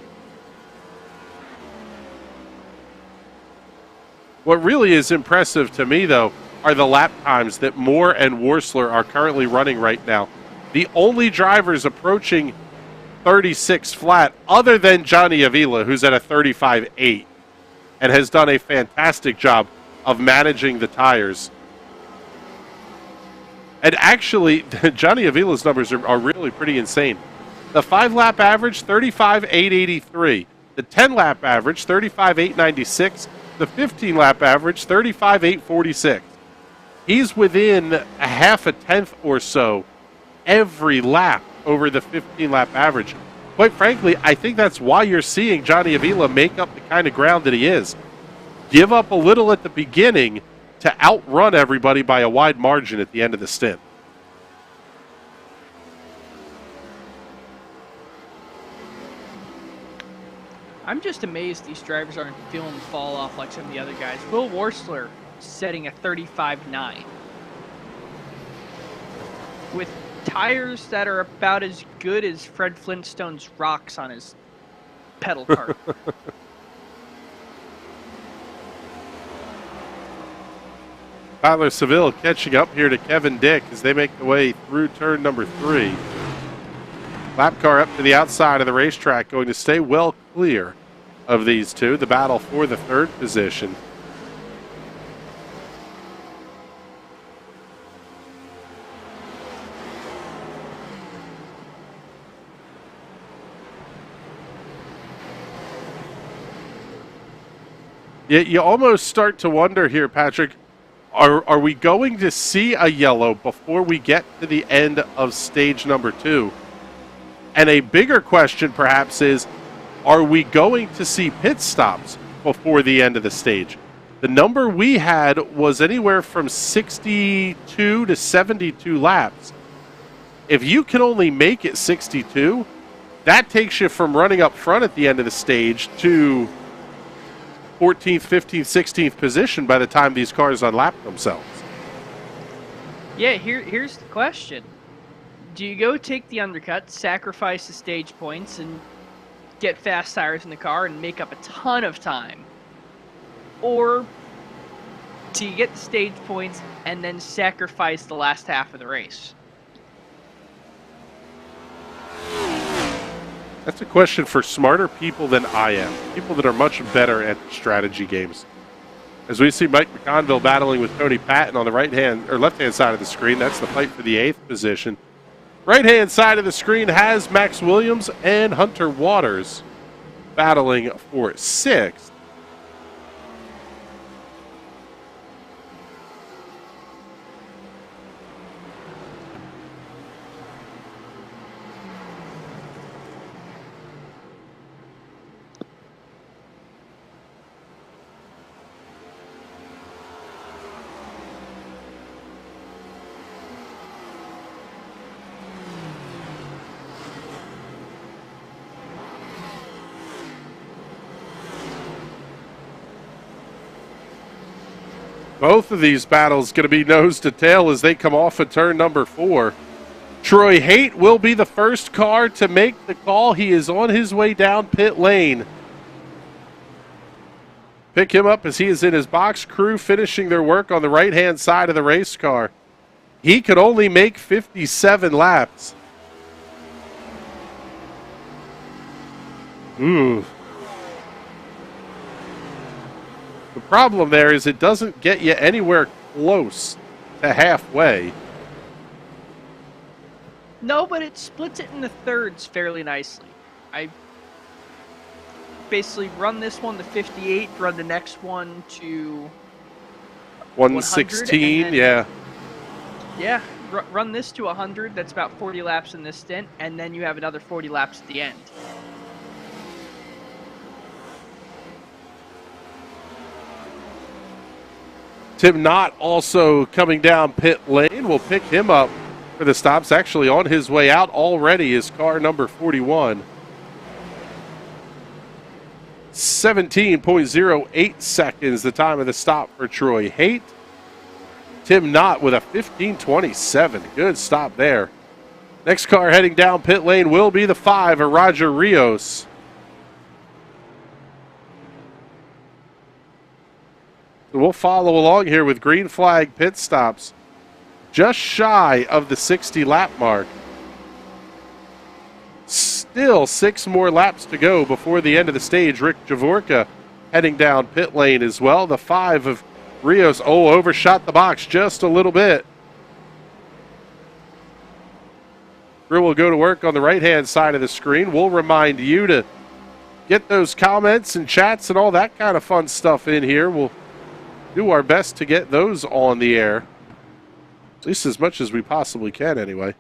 H: What really is impressive to me, though, are the lap times that Moore and Worsler are currently running right now. The only drivers approaching 36 flat, other than Johnny Avila, who's at a 35.8 and has done a fantastic job of managing the tires. And actually, Johnny Avila's numbers are really pretty insane. The 5-lap average, 35,883. The 10-lap average, 35,896. The 15-lap average, 35,846. He's within a half a tenth or so every lap over the 15-lap average. Quite frankly, I think that's why you're seeing Johnny Avila make up the kind of ground that he is. Give up a little at the beginning to outrun everybody by a wide margin at the end of the stint.
I: I'm just amazed these drivers aren't feeling the fall off like some of the other guys. Will Worsler setting a 35.9 with tires that are about as good as Fred Flintstone's rocks on his pedal cart.
H: Tyler Seville catching up here to Kevin Dick as they make their way through turn number 3. Lap car up to the outside of the racetrack, going to stay well clear of these two. The battle for the 3rd position. You almost start to wonder here, Patrick, are we going to see a yellow before we get to the end of stage number 2? And a bigger question perhaps is, are we going to see pit stops before the end of the stage? The number we had was anywhere from 62 to 72 laps. If you can only make it 62, that takes you from running up front at the end of the stage to 14th, 15th, 16th position by the time these cars unlap themselves.
I: Yeah, here's the question. Do you go take the undercut, sacrifice the stage points, and get fast tires in the car and make up a ton of time? Or do you get the stage points and then sacrifice the last half of the race?
H: That's a question for smarter people than I am. People that are much better at strategy games. As we see Mike McConville battling with Cody Patton on the right-hand or left-hand side of the screen, that's the fight for the 8th position. Right-hand side of the screen has Max Williams and Hunter Waters battling for 6th. Both of these battles going to be nose to tail as they come off of turn number 4. Troy Haight will be the first car to make the call. He is on his way down pit lane. Pick him up as he is in his box. Crew finishing their work on the right-hand side of the race car. He could only make 57 laps. Ooh. The problem there is it doesn't get you anywhere close to halfway.
I: No, but it splits it into thirds fairly nicely. I basically run this one to 58, run the next one to
H: 116, yeah.
I: Yeah, run this to 100. That's about 40 laps in this stint, and then you have another 40 laps at the end.
H: Tim Knott also coming down pit lane. We'll pick him up for the stops. Actually on his way out already is car number 41. 17.08 seconds the time of the stop for Troy Haight. Tim Knott with a 15.27. Good stop there. Next car heading down pit lane will be the 5 of Roger Rios. We'll follow along here with green flag pit stops just shy of the 60 lap mark. Still 6 more laps to go before the end of the stage. Rick Javorka heading down pit lane as well. The 5 of Rios, overshot the box just a little bit. Crew will go to work on the right-hand side of the screen. We'll remind you to get those comments and chats and all that kind of fun stuff in here. We'll do our best to get those on the air. At least as much as we possibly can, anyway.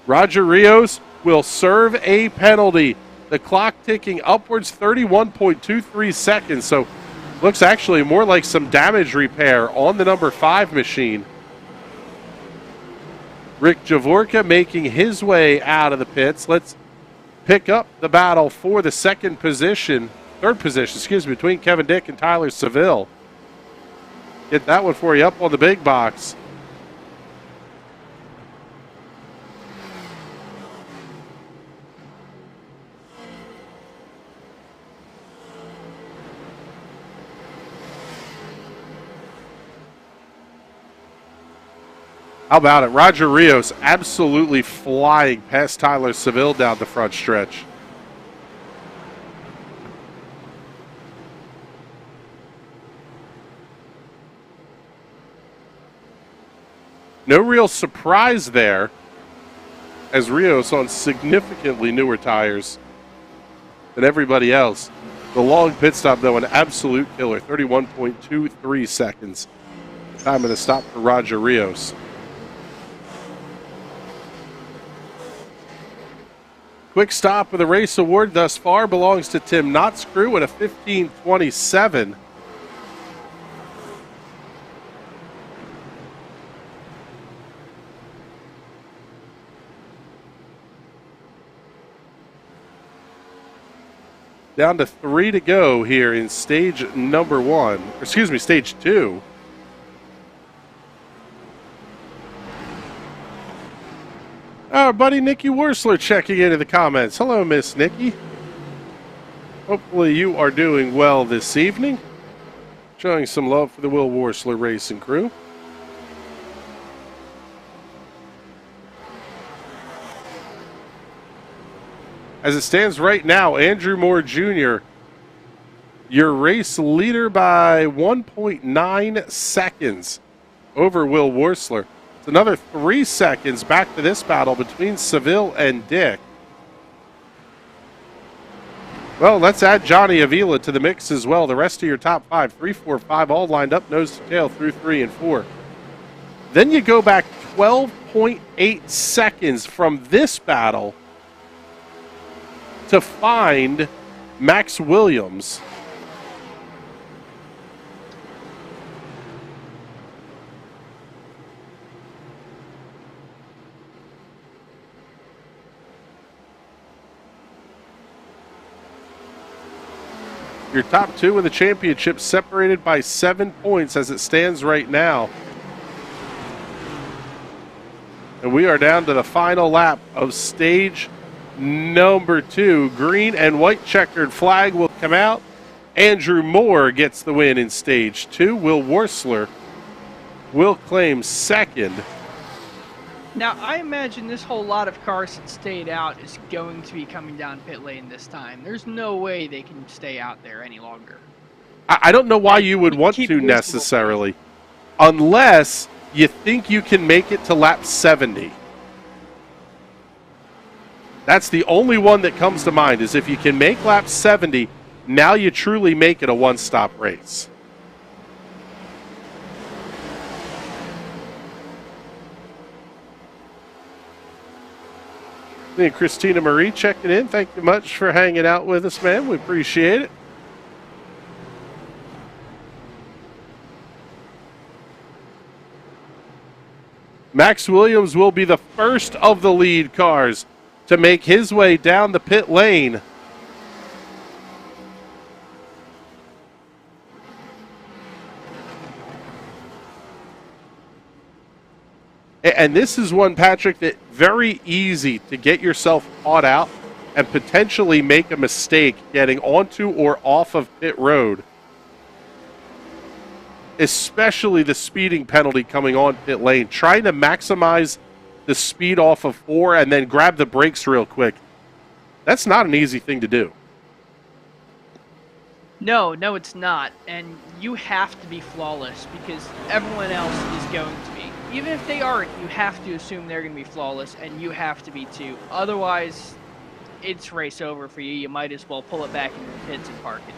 H: Roger Rios will serve a penalty. The clock ticking upwards, 31.23 seconds. So looks actually more like some damage repair on the number 5 machine. Rick Javorka making his way out of the pits. Let's pick up the battle for the third position, between Kevin Dick and Tyler Seville. Get that one for you up on the big box. How about it? Roger Rios absolutely flying past Tyler Seville down the front stretch. No real surprise there, as Rios on significantly newer tires than everybody else. The long pit stop, though, an absolute killer, 31.23 seconds. Time of the stop for Roger Rios. Quick stop of the race award thus far belongs to Tim Knott's crew at a 15:27. Down to 3 to go here in stage stage 2. Our buddy Nikki Worsler checking into the comments. Hello, Miss Nikki. Hopefully you are doing well this evening. Showing some love for the Will Worsler Racing crew. As it stands right now, Andrew Moore Jr., your race leader by 1.9 seconds over Will Worsler. It's another 3 seconds back to this battle between Seville and Dick. Well, let's add Johnny Avila to the mix as well. The rest of your top 5, 3, 4, 5, all lined up nose to tail through 3 and 4. Then you go back 12.8 seconds from this battle to find Max Williams. Your top 2 in the championship separated by 7 points as it stands right now. And we are down to the final lap of stage number 2. Green and white checkered flag will come out. Andrew Moore gets the win in stage 2. Will Worsler will claim second.
I: Now, I imagine this whole lot of cars that stayed out is going to be coming down pit lane this time. There's no way they can stay out there any longer.
H: I don't know why you would want to necessarily, unless you think you can make it to lap 70. That's the only one that comes to mind, is if you can make lap 70, now you truly make it a one-stop race. And Christina Marie checking in. Thank you much for hanging out with us, man. We appreciate it. Max Williams will be the first of the lead cars to make his way down the pit lane. And this is one, Patrick, that very easy to get yourself caught out and potentially make a mistake getting onto or off of pit road. Especially the speeding penalty coming on pit lane. Trying to maximize the speed off of 4 and then grab the brakes real quick. That's not an easy thing to do.
I: No, it's not. And you have to be flawless because everyone else is going to be. even if they aren't, you have to assume they're going to be flawless, and you have to be too. Otherwise, it's race over for you. You might as well pull it back into the pits and park it.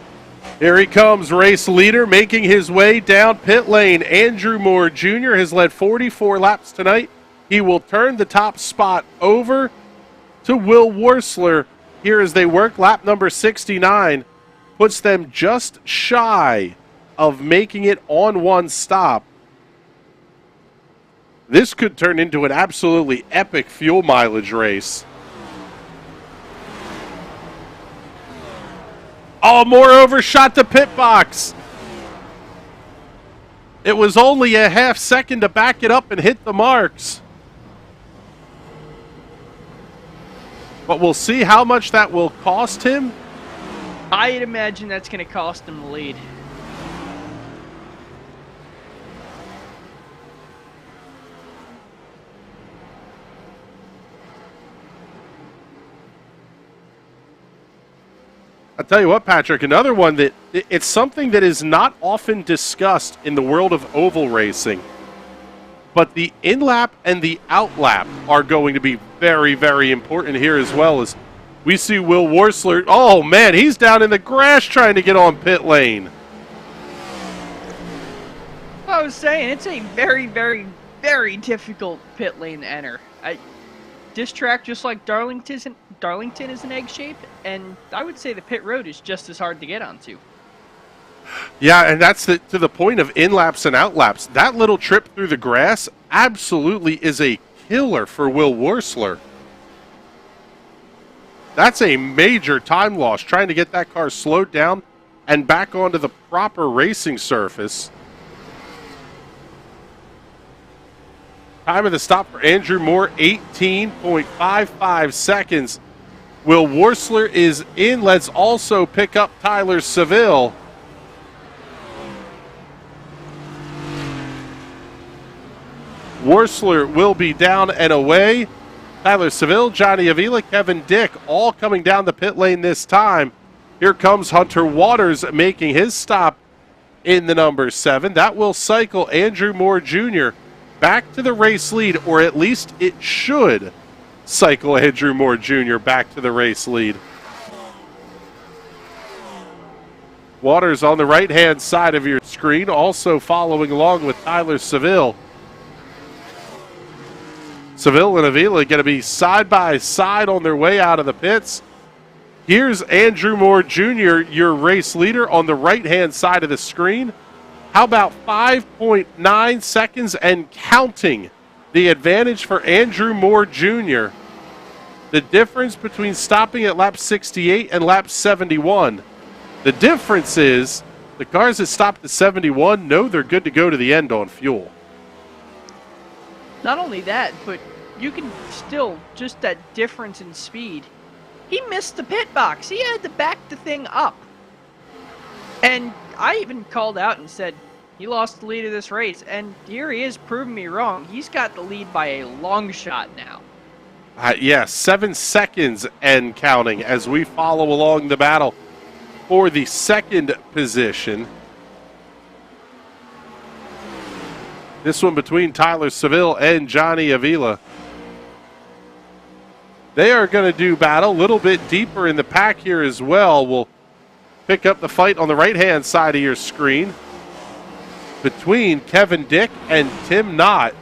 H: Here he comes, race leader, making his way down pit lane. Andrew Moore Jr. has led 44 laps tonight. He will turn the top spot over to Will Worsler here as they work. Lap number 69 puts them just shy of making it on one stop. This could turn into an absolutely epic fuel mileage race. Oh, Moore overshot the pit box. It was only a half second to back it up and hit the marks. But we'll see how much that will cost him.
I: I'd imagine that's going to cost him the lead.
H: I'll tell you what, Patrick, another one that it's something that is not often discussed in the world of oval racing. But the in-lap and the out-lap are going to be very, very important here as well, as we see Will Worsler. Oh, man, he's down in the grass trying to get on pit lane.
I: I was saying, it's a very, very, very difficult pit lane to enter. This track, just like Darlington is an egg shape, and I would say the pit road is just as hard to get onto.
H: Yeah, and that's to the point of in-laps and out-laps. That little trip through the grass absolutely is a killer for Will Worsler. That's a major time loss, trying to get that car slowed down and back onto the proper racing surface. Time of the stop for Andrew Moore, 18.55 seconds. Will Worsler is in. Let's also pick up Tyler Seville. Worsler will be down and away. Tyler Seville, Johnny Avila, Kevin Dick, all coming down the pit lane this time. Here comes Hunter Waters making his stop in the number 7. That will cycle Andrew Moore Jr. back to the race lead, or at least it should cycle Andrew Moore Jr. back to the race lead. Waters on the right-hand side of your screen, also following along with Tyler Seville. Seville and Avila going to be side by side on their way out of the pits. Here's Andrew Moore Jr., your race leader, on the right-hand side of the screen. How about 5.9 seconds and counting the advantage for Andrew Moore Jr.? The difference between stopping at lap 68 and lap 71. The difference is the cars that stopped at 71 know they're good to go to the end on fuel.
I: Not only that, but you can still, just that difference in speed. He missed the pit box. He had to back the thing up. And I even called out and said, he lost the lead of this race. And here he is proving me wrong. He's got the lead by a long shot now.
H: Yeah, 7 seconds and counting as we follow along the battle for the second position. This one between Tyler Seville and Johnny Avila. They are going to do battle a little bit deeper in the pack here as well. We'll pick up the fight on the right-hand side of your screen between Kevin Dick and Tim Knott.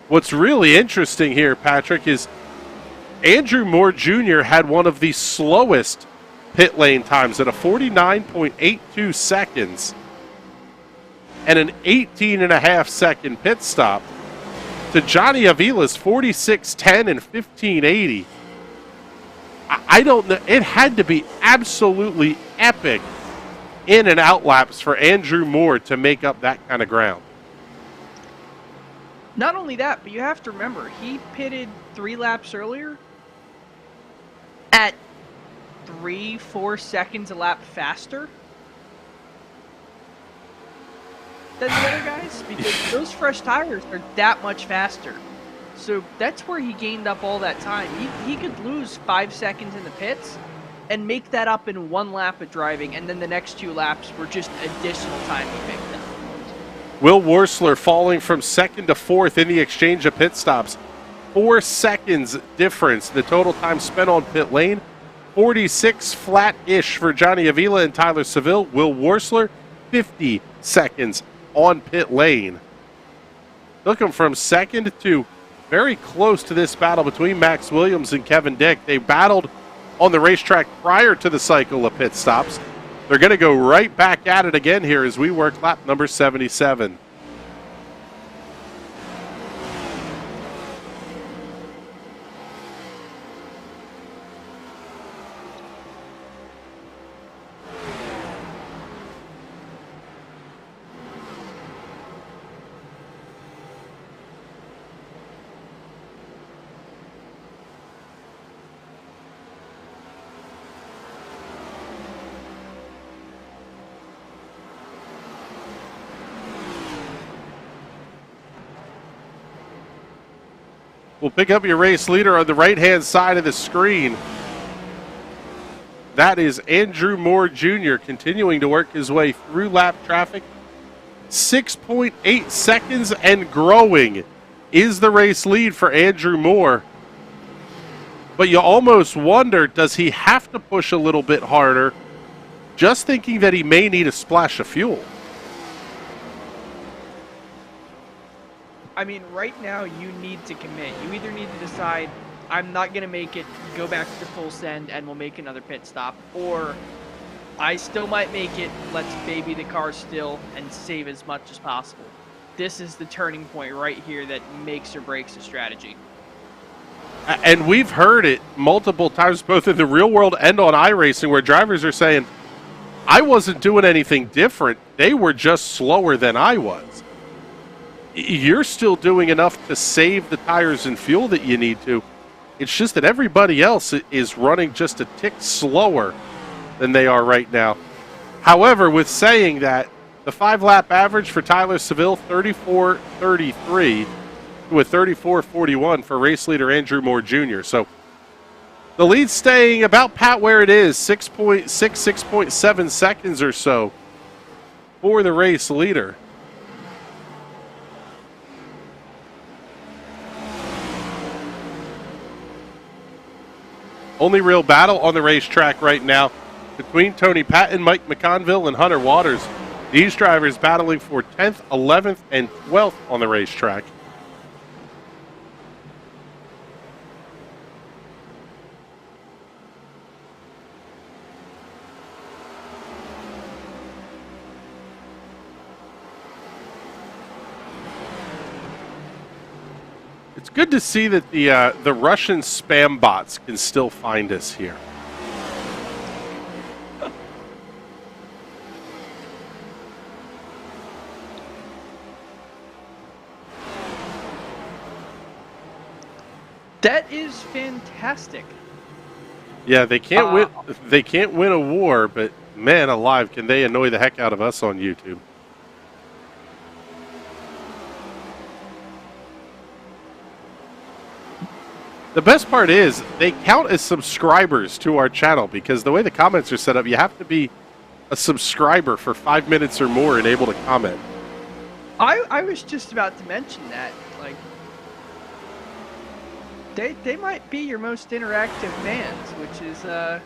H: What's really interesting here, Patrick, is Andrew Moore Jr. had one of the slowest pit lane times at a 49.82 seconds and an 18.5 second pit stop to Johnny Avila's 46.10 and 15.80. I don't know. It had to be absolutely epic in and out laps for Andrew Moore to make up that kind of ground.
I: Not only that, but you have to remember, he pitted 3 laps earlier at 3-4 seconds a lap faster than the other guys, because those fresh tires are that much faster. So that's where he gained up all that time. He could lose 5 seconds in the pits and make that up in 1 lap of driving, and then the next 2 laps were just additional time he picked up.
H: Will Wursler falling from 2nd to 4th in the exchange of pit stops. 4 seconds difference, the total time spent on pit lane. 46 flat-ish for Johnny Avila and Tyler Seville. Will Wursler, 50 seconds on pit lane. Took him from 2nd to very close to this battle between Max Williams and Kevin Dick. They battled on the racetrack prior to the cycle of pit stops. They're going to go right back at it again here as we work lap number 77. We'll pick up your race leader on the right-hand side of the screen. That is Andrew Moore Jr. continuing to work his way through lap traffic. 6.8 seconds and growing is the race lead for Andrew Moore. But you almost wonder, does he have to push a little bit harder? Just thinking that he may need a splash of fuel.
I: I mean, right now you need to commit. You either need to decide, I'm not going to make it, go back to full send, and we'll make another pit stop, or I still might make it, let's baby the car still and save as much as possible. This is the turning point right here that makes or breaks a strategy.
H: And we've heard it multiple times, both in the real world and on iRacing, where drivers are saying, I wasn't doing anything different. They were just slower than I was. You're still doing enough to save the tires and fuel that you need to. It's just that everybody else is running just a tick slower than they are right now. However, with saying that, the 5-lap average for Tyler Seville, 34.33 to a 34.41 for race leader Andrew Moore Jr. So the lead staying about pat where it is, 6.7 seconds or so for the race leader. Only real battle on the racetrack right now between Tony Patton, Mike McConville, and Hunter Waters. These drivers battling for 10th, 11th, and 12th on the racetrack. It's good to see that the Russian spam bots can still find us here.
I: That is fantastic.
H: Yeah, they can't win. They can't win a war, but man alive, can they annoy the heck out of us on YouTube? The best part is they count as subscribers to our channel because the way the comments are set up, you have to be a subscriber for 5 minutes or more and able to comment.
I: I was just about to mention that. Like, they might be your most interactive fans, which is I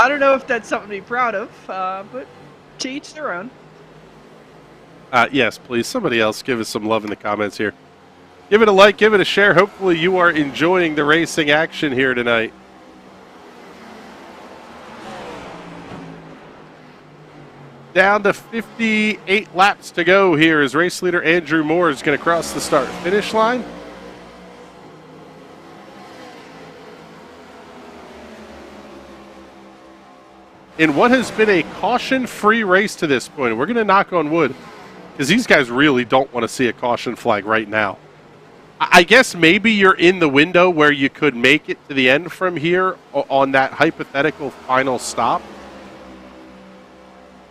I: don't know if that's something to be proud of, but to each their own.
H: Yes, please. Somebody else give us some love in the comments here. Give it a like, give it a share. Hopefully you are enjoying the racing action here tonight. Down to 58 laps to go here as race leader Andrew Moore is going to cross the start-finish line. In what has been a caution-free race to this point, we're going to knock on wood because these guys really don't want to see a caution flag right now. I guess maybe you're in the window where you could make it to the end from here on that hypothetical final stop.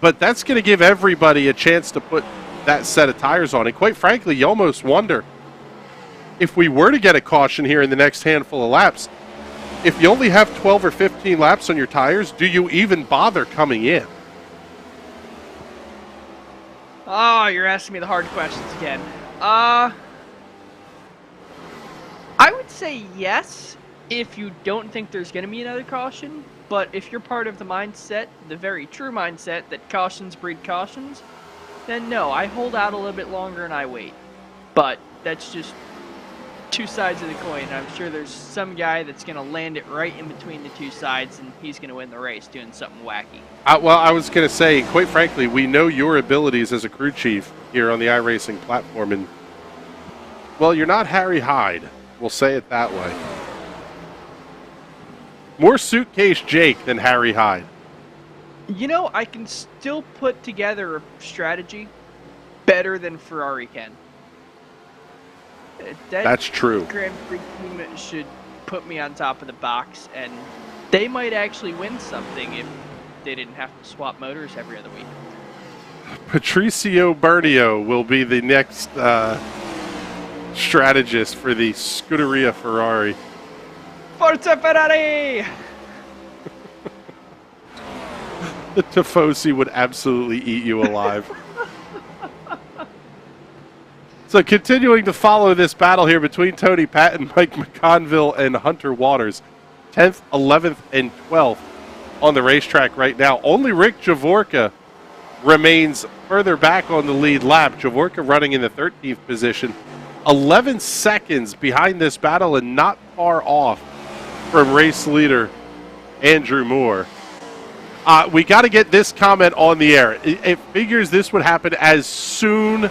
H: But that's going to give everybody a chance to put that set of tires on. And quite frankly, you almost wonder, if we were to get a caution here in the next handful of laps, if you only have 12 or 15 laps on your tires, do you even bother coming in?
I: Oh, you're asking me the hard questions again. I would say yes if you don't think there's going to be another caution, but if you're part of the mindset, the very true mindset, that cautions breed cautions, then no, I hold out a little bit longer and I wait. But that's just two sides of the coin. I'm sure there's some guy that's going to land it right in between the two sides, and he's going to win the race doing something wacky.
H: Well, I was going to say, quite frankly, we know your abilities as a crew chief here on the iRacing platform, and, well, you're not Harry Hyde. We'll say it that way. More suitcase Jake than Harry Hyde.
I: You know, I can still put together a strategy better than Ferrari can.
H: That's true.
I: Grand Prix team should put me on top of the box, and they might actually win something if they didn't have to swap motors every other week.
H: Patricio Bernio will be the next strategist for the Scuderia Ferrari.
I: Forza Ferrari!
H: The Tifosi would absolutely eat you alive. So continuing to follow this battle here between Tony Patton, Mike McConville, and Hunter Waters. 10th, 11th, and 12th on the racetrack right now. Only Rick Javorka remains further back on the lead lap. Javorka running in the 13th position. 11 seconds behind this battle and not far off from race leader Andrew Moore. We got to get this comment on the air. It figures this would happen as soon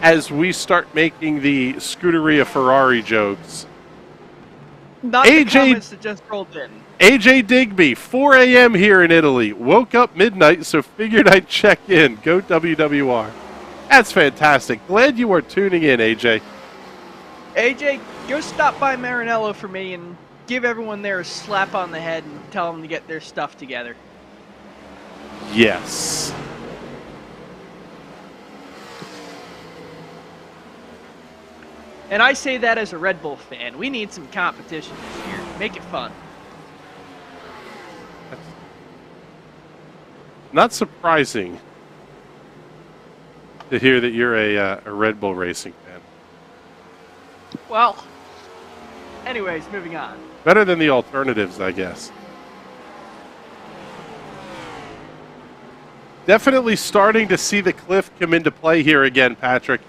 H: as we start making the Scuderia Ferrari jokes.
I: Not the comments that just rolled in.
H: AJ Digby, 4 a.m. here in Italy. Woke up midnight, so figured I'd check in. Go WWR. That's fantastic. Glad you are tuning in, AJ.
I: AJ, go stop by Maranello for me and give everyone there a slap on the head and tell them to get their stuff together.
H: Yes.
I: And I say that as a Red Bull fan. We need some competition this year. Make it fun.
H: Not surprising to hear that you're a Red Bull racing fan.
I: Well, anyways, moving on.
H: Better than the alternatives, I guess. Definitely starting to see the cliff come into play here again, Patrick.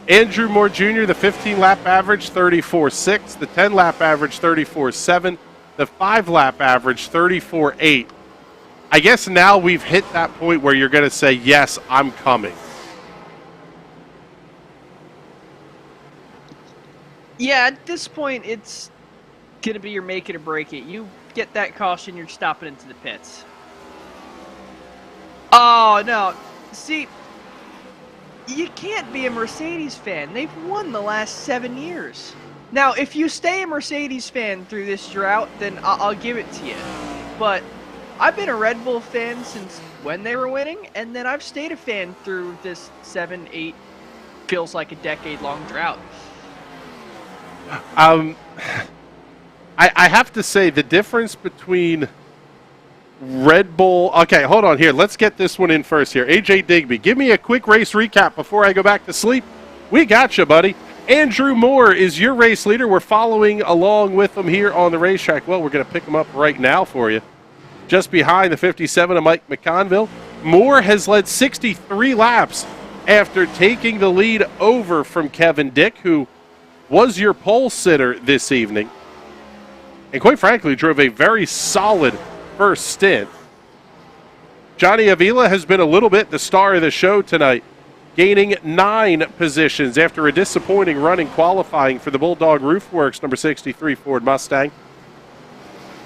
H: Andrew Moore Jr., the 15-lap average, 34.6. The 10-lap average, 34.7. The 5-lap average, 34.8. I guess now we've hit that point where you're going to say, yes, I'm coming.
I: Yeah, at this point, it's going to be your make it or break it. You get that caution, you're stopping into the pits. Oh, no. See, you can't be a Mercedes fan. They've won the last 7 years. Now, if you stay a Mercedes fan through this drought, then I'll give it to you. But I've been a Red Bull fan since when they were winning, and then I've stayed a fan through this 7, 8, feels like a decade-long drought.
H: I have to say the difference between Red Bull. Okay, hold on here. Let's get this one in first here. AJ Digby, give me a quick race recap before I go back to sleep. We got you, buddy. Andrew Moore is your race leader. We're following along with him here on the racetrack. Well, we're going to pick him up right now for you. Just behind the 57 of Mike McConville. Moore has led 63 laps after taking the lead over from Kevin Dick, who was your pole sitter this evening. And quite frankly, drove a very solid first stint. Johnny Avila has been a little bit the star of the show tonight, gaining 9 positions after a disappointing run in qualifying for the Bulldog Roofworks number 63 Ford Mustang.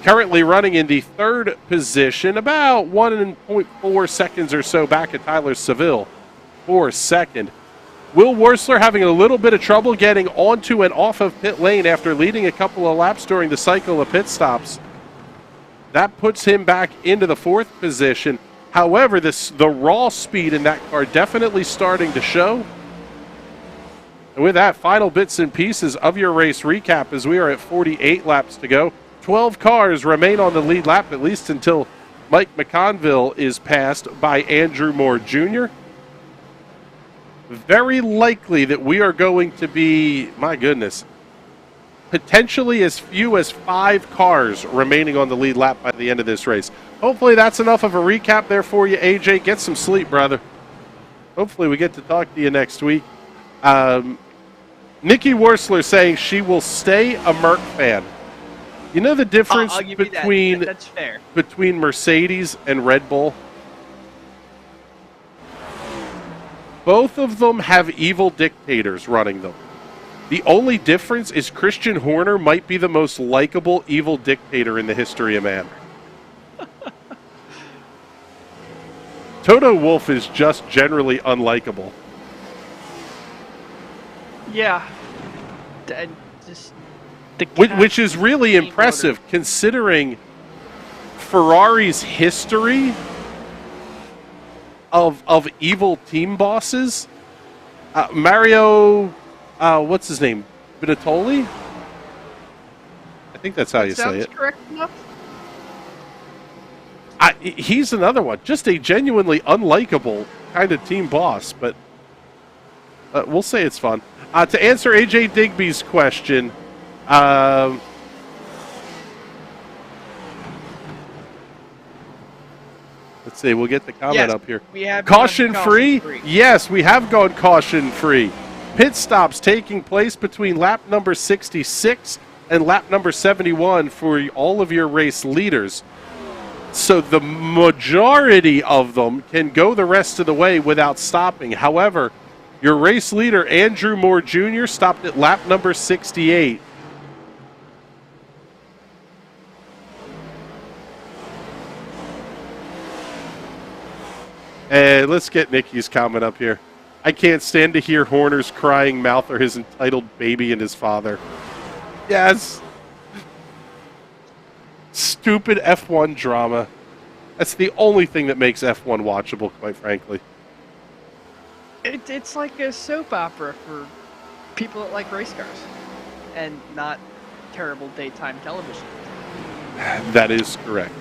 H: Currently running in the 3rd position, about 1.4 seconds or so back at Tyler Seville for 2nd. Will Wursler having a little bit of trouble getting onto and off of pit lane after leading a couple of laps during the cycle of pit stops. That puts him back into the 4th position. However, the raw speed in that car definitely starting to show. And with that, final bits and pieces of your race recap as we are at 48 laps to go. 12 cars remain on the lead lap, at least until Mike McConville is passed by Andrew Moore Jr. Very likely that we are going to be, my goodness, potentially as few as 5 cars remaining on the lead lap by the end of this race. Hopefully that's enough of a recap there for you, AJ. Get some sleep, brother. Hopefully we get to talk to you next week. Nikki Wursler saying she will stay a Merc fan. You know the difference between
I: that's fair.
H: Between Mercedes and Red Bull? Both of them have evil dictators running them. The only difference is Christian Horner might be the most likable evil dictator in the history of man. Toto Wolff is just generally unlikable.
I: Yeah. And just
H: which is really impressive considering Ferrari's history of evil team bosses. Mario, what's his name? Binotto? I think that's how you say it.
I: Sounds correct enough.
H: He's another one. Just a genuinely unlikable kind of team boss, but we'll say it's fun. To answer AJ Digby's question, let's see, we'll get the comment up here.
I: We have
H: caution free? Yes, we have gone caution free. Pit stops taking place between lap number 66 and lap number 71 for all of your race leaders. So the majority of them can go the rest of the way without stopping. However, your race leader, Andrew Moore Jr., stopped at lap number 68. And let's get Nikki's comment up here. I can't stand to hear Horner's crying mouth or his entitled baby and his father. Yes. Stupid F1 drama. That's the only thing that makes F1 watchable, quite frankly.
I: It's like a soap opera for people that like race cars and not terrible daytime television.
H: That is correct.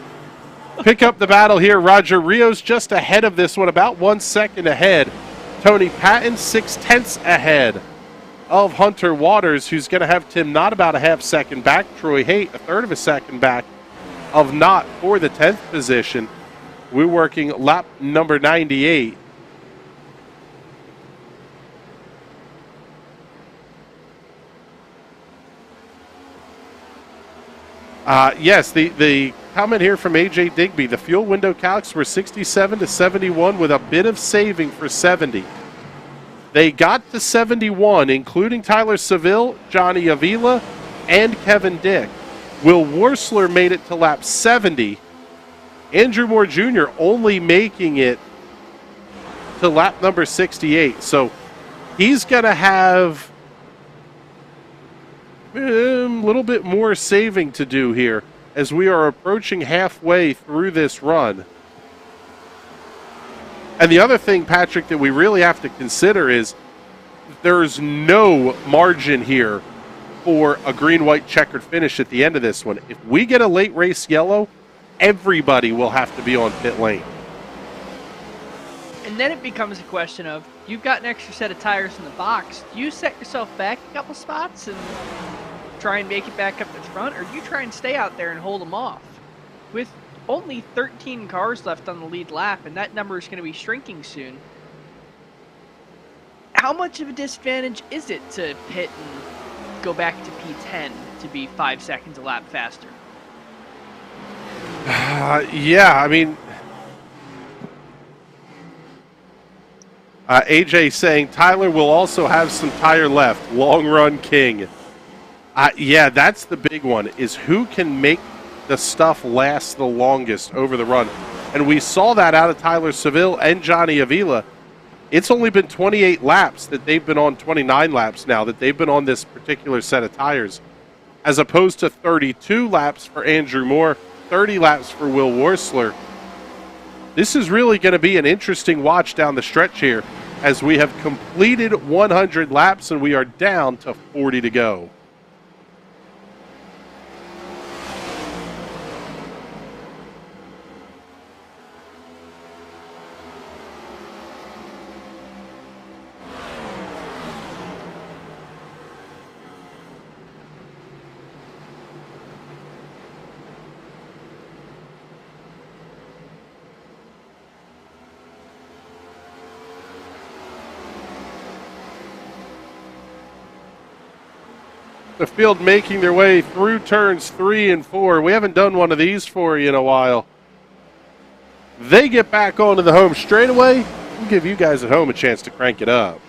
H: Pick up the battle here. Roger Rios just ahead of this one, about 1 second ahead. Tony Patton 0.6 ahead of Hunter Waters, who's going to have Tim Knott about a half second back. Troy Haight a third of a second back of Knott for the 10th position. We're working lap number 98. Yes, the comment here from AJ Digby. The fuel window calcs were 67 to 71 with a bit of saving for 70. They got to 71, including Tyler Seville, Johnny Avila, and Kevin Dick. Will Wursler made it to lap 70. Andrew Moore Jr. only making it to lap number 68. So he's going to have a little bit more saving to do here as we are approaching halfway through this run. And the other thing, Patrick, that we really have to consider is there's no margin here for a green-white checkered finish at the end of this one. If we get a late race yellow, everybody will have to be on pit lane.
I: And then it becomes a question of, you've got an extra set of tires in the box. Do you set yourself back a couple spots and try and make it back up the front, or do you try and stay out there and hold them off? With only 13 cars left on the lead lap, and that number is going to be shrinking soon, how much of a disadvantage is it to pit and go back to P10 to be 5 seconds a lap faster?
H: Yeah, I mean, AJ saying Tyler will also have some tire left. Long run king. Yeah, that's the big one, is who can make the stuff last the longest over the run. And we saw that out of Tyler Seville and Johnny Avila. It's only been 28 laps that they've been on, 29 laps now that they've been on this particular set of tires, as opposed to 32 laps for Andrew Moore, 30 laps for Will Wursler. This is really going to be an interesting watch down the stretch here. as we have completed 100 laps and we are down to 40 to go. The field making their way through turns 3 and 4. We haven't done one of these for you in a while. They get back onto the home straightaway. We'll give you guys at home a chance to crank it up.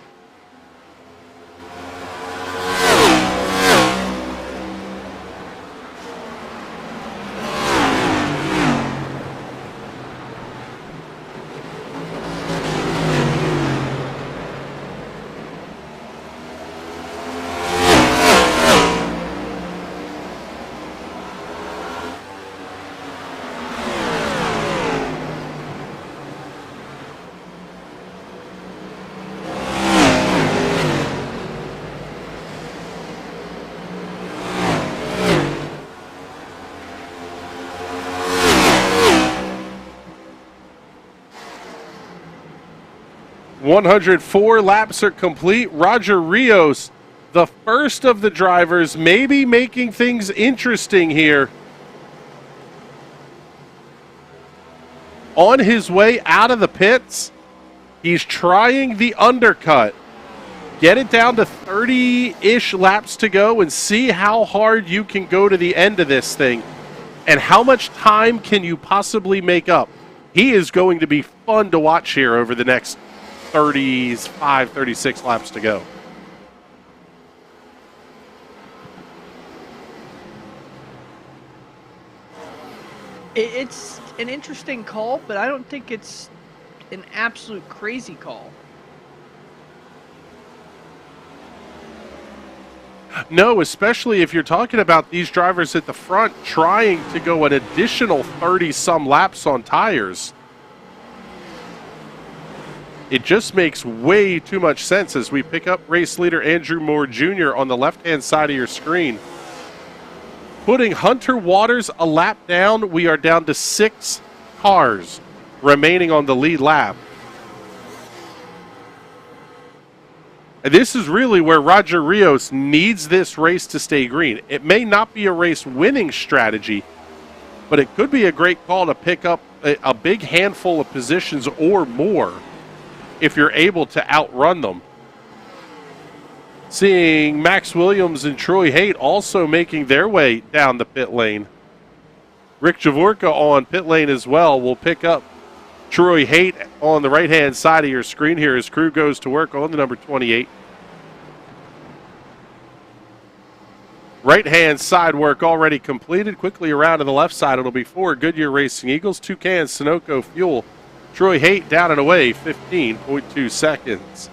H: "104 laps are complete." Roger Rios, the first of the drivers, maybe making things interesting here. On his way out of the pits, he's trying the undercut. Get it down to 30-ish laps to go and see how hard you can go to the end of this thing and how much time can you possibly make up. He is going to be fun to watch here over the next 35, 36 laps to go.
I: It's an interesting call, but I don't think it's an absolute crazy call.
H: No, especially if you're talking about these drivers at the front trying to go an additional 30-some laps on tires. It just makes way too much sense as we pick up race leader Andrew Moore Jr. on the left-hand side of your screen. Putting Hunter Waters a lap down, we are down to 6 cars remaining on the lead lap. And this is really where Roger Rios needs this race to stay green. It may not be a race-winning strategy, but it could be a great call to pick up a big handful of positions or more if you're able to outrun them. Seeing Max Williams and Troy Haight also making their way down the pit lane. Rick Javorka on pit lane as well will pick up Troy Haight on the right-hand side of your screen here as crew goes to work on the number 28. Right-hand side work already completed. Quickly around to the left side, it'll be 4 Goodyear Racing Eagles, 2 cans Sunoco Fuel. Troy Haight down and away, 15.2 seconds.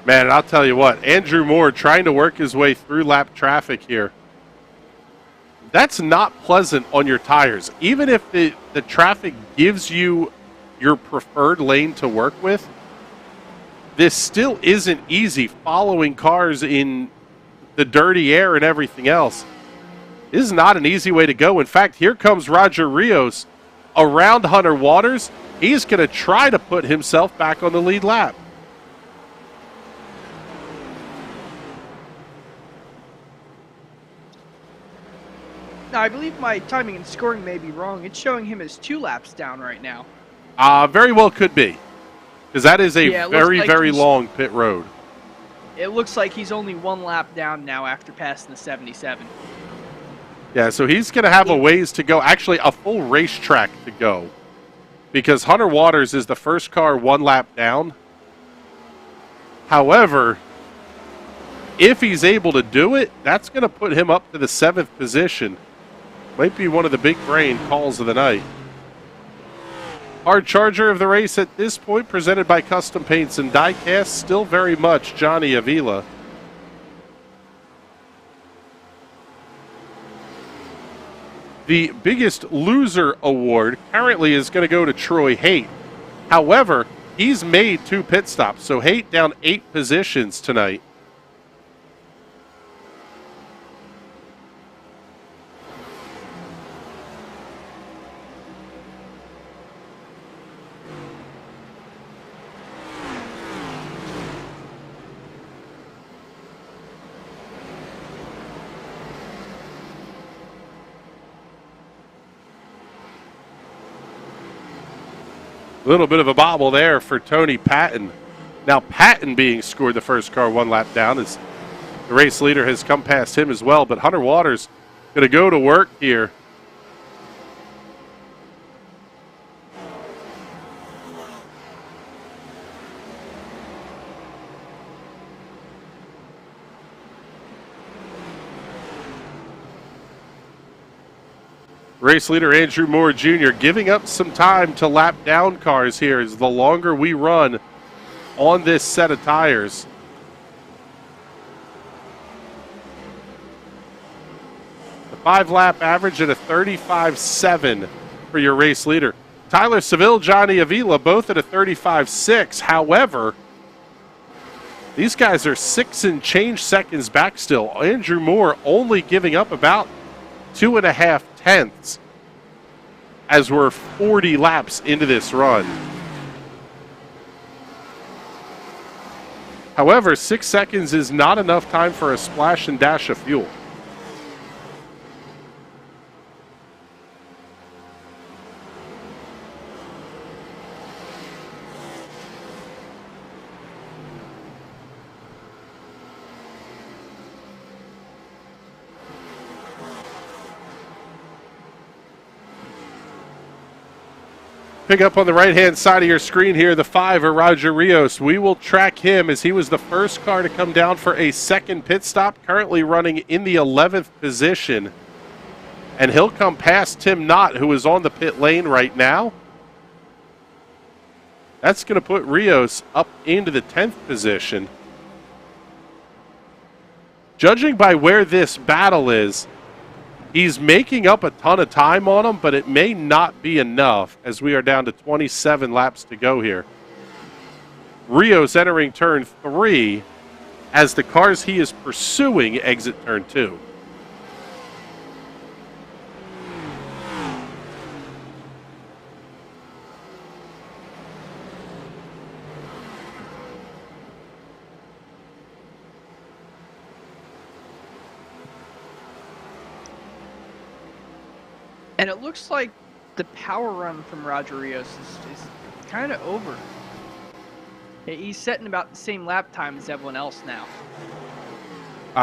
H: Man, and I'll tell you what, Andrew Moore trying to work his way through lap traffic here. That's not pleasant on your tires. Even if the traffic gives you your preferred lane to work with, this still isn't easy following cars in the dirty air and everything else. This is not an easy way to go. In fact, here comes Roger Rios around Hunter Waters. He's going to try to put himself back on the lead lap.
I: Now, I believe my timing and scoring may be wrong. It's showing him as 2 laps down right now.
H: Very well could be, because that is a very long pit road.
I: It looks like he's only 1 lap down now after passing the 77.
H: Yeah, so he's going to have a ways to go, actually a full racetrack to go, because Hunter Waters is the first car 1 lap down. However, if he's able to do it, that's going to put him up to the 7th position. Might be one of the big brain calls of the night. Hard charger of the race at this point, presented by Custom Paints and Diecast, still very much Johnny Avila. The biggest loser award currently is going to go to Troy Haight. However, he's made 2 pit stops, so Haight down 8 positions tonight. A little bit of a bobble there for Tony Patton. Now Patton being scored the first car 1 lap down as the race leader has come past him as well. But Hunter Waters going to go to work here. Race leader Andrew Moore Jr. giving up some time to lap down cars here as the longer we run on this set of tires. The 5-lap average at a 35.7 for your race leader. Tyler Seville, Johnny Avila, both at a 35.6. However, these guys are 6 and change seconds back still. Andrew Moore only giving up about 2.5 tenths as we're 40 laps into this run. However, 6 seconds is not enough time for a splash and dash of fuel. Pick up on the right-hand side of your screen here, the 5 of Roger Rios. We will track him as he was the first car to come down for a second pit stop, currently running in the 11th position. And he'll come past Tim Knott, who is on the pit lane right now. That's going to put Rios up into the 10th position. Judging by where this battle is, he's making up a ton of time on him, but it may not be enough as we are down to 27 laps to go here. Rios entering turn 3 as the cars he is pursuing exit turn 2.
I: And it looks like the power run from Roger Rios is kind of over. He's setting about the same lap time as everyone else now.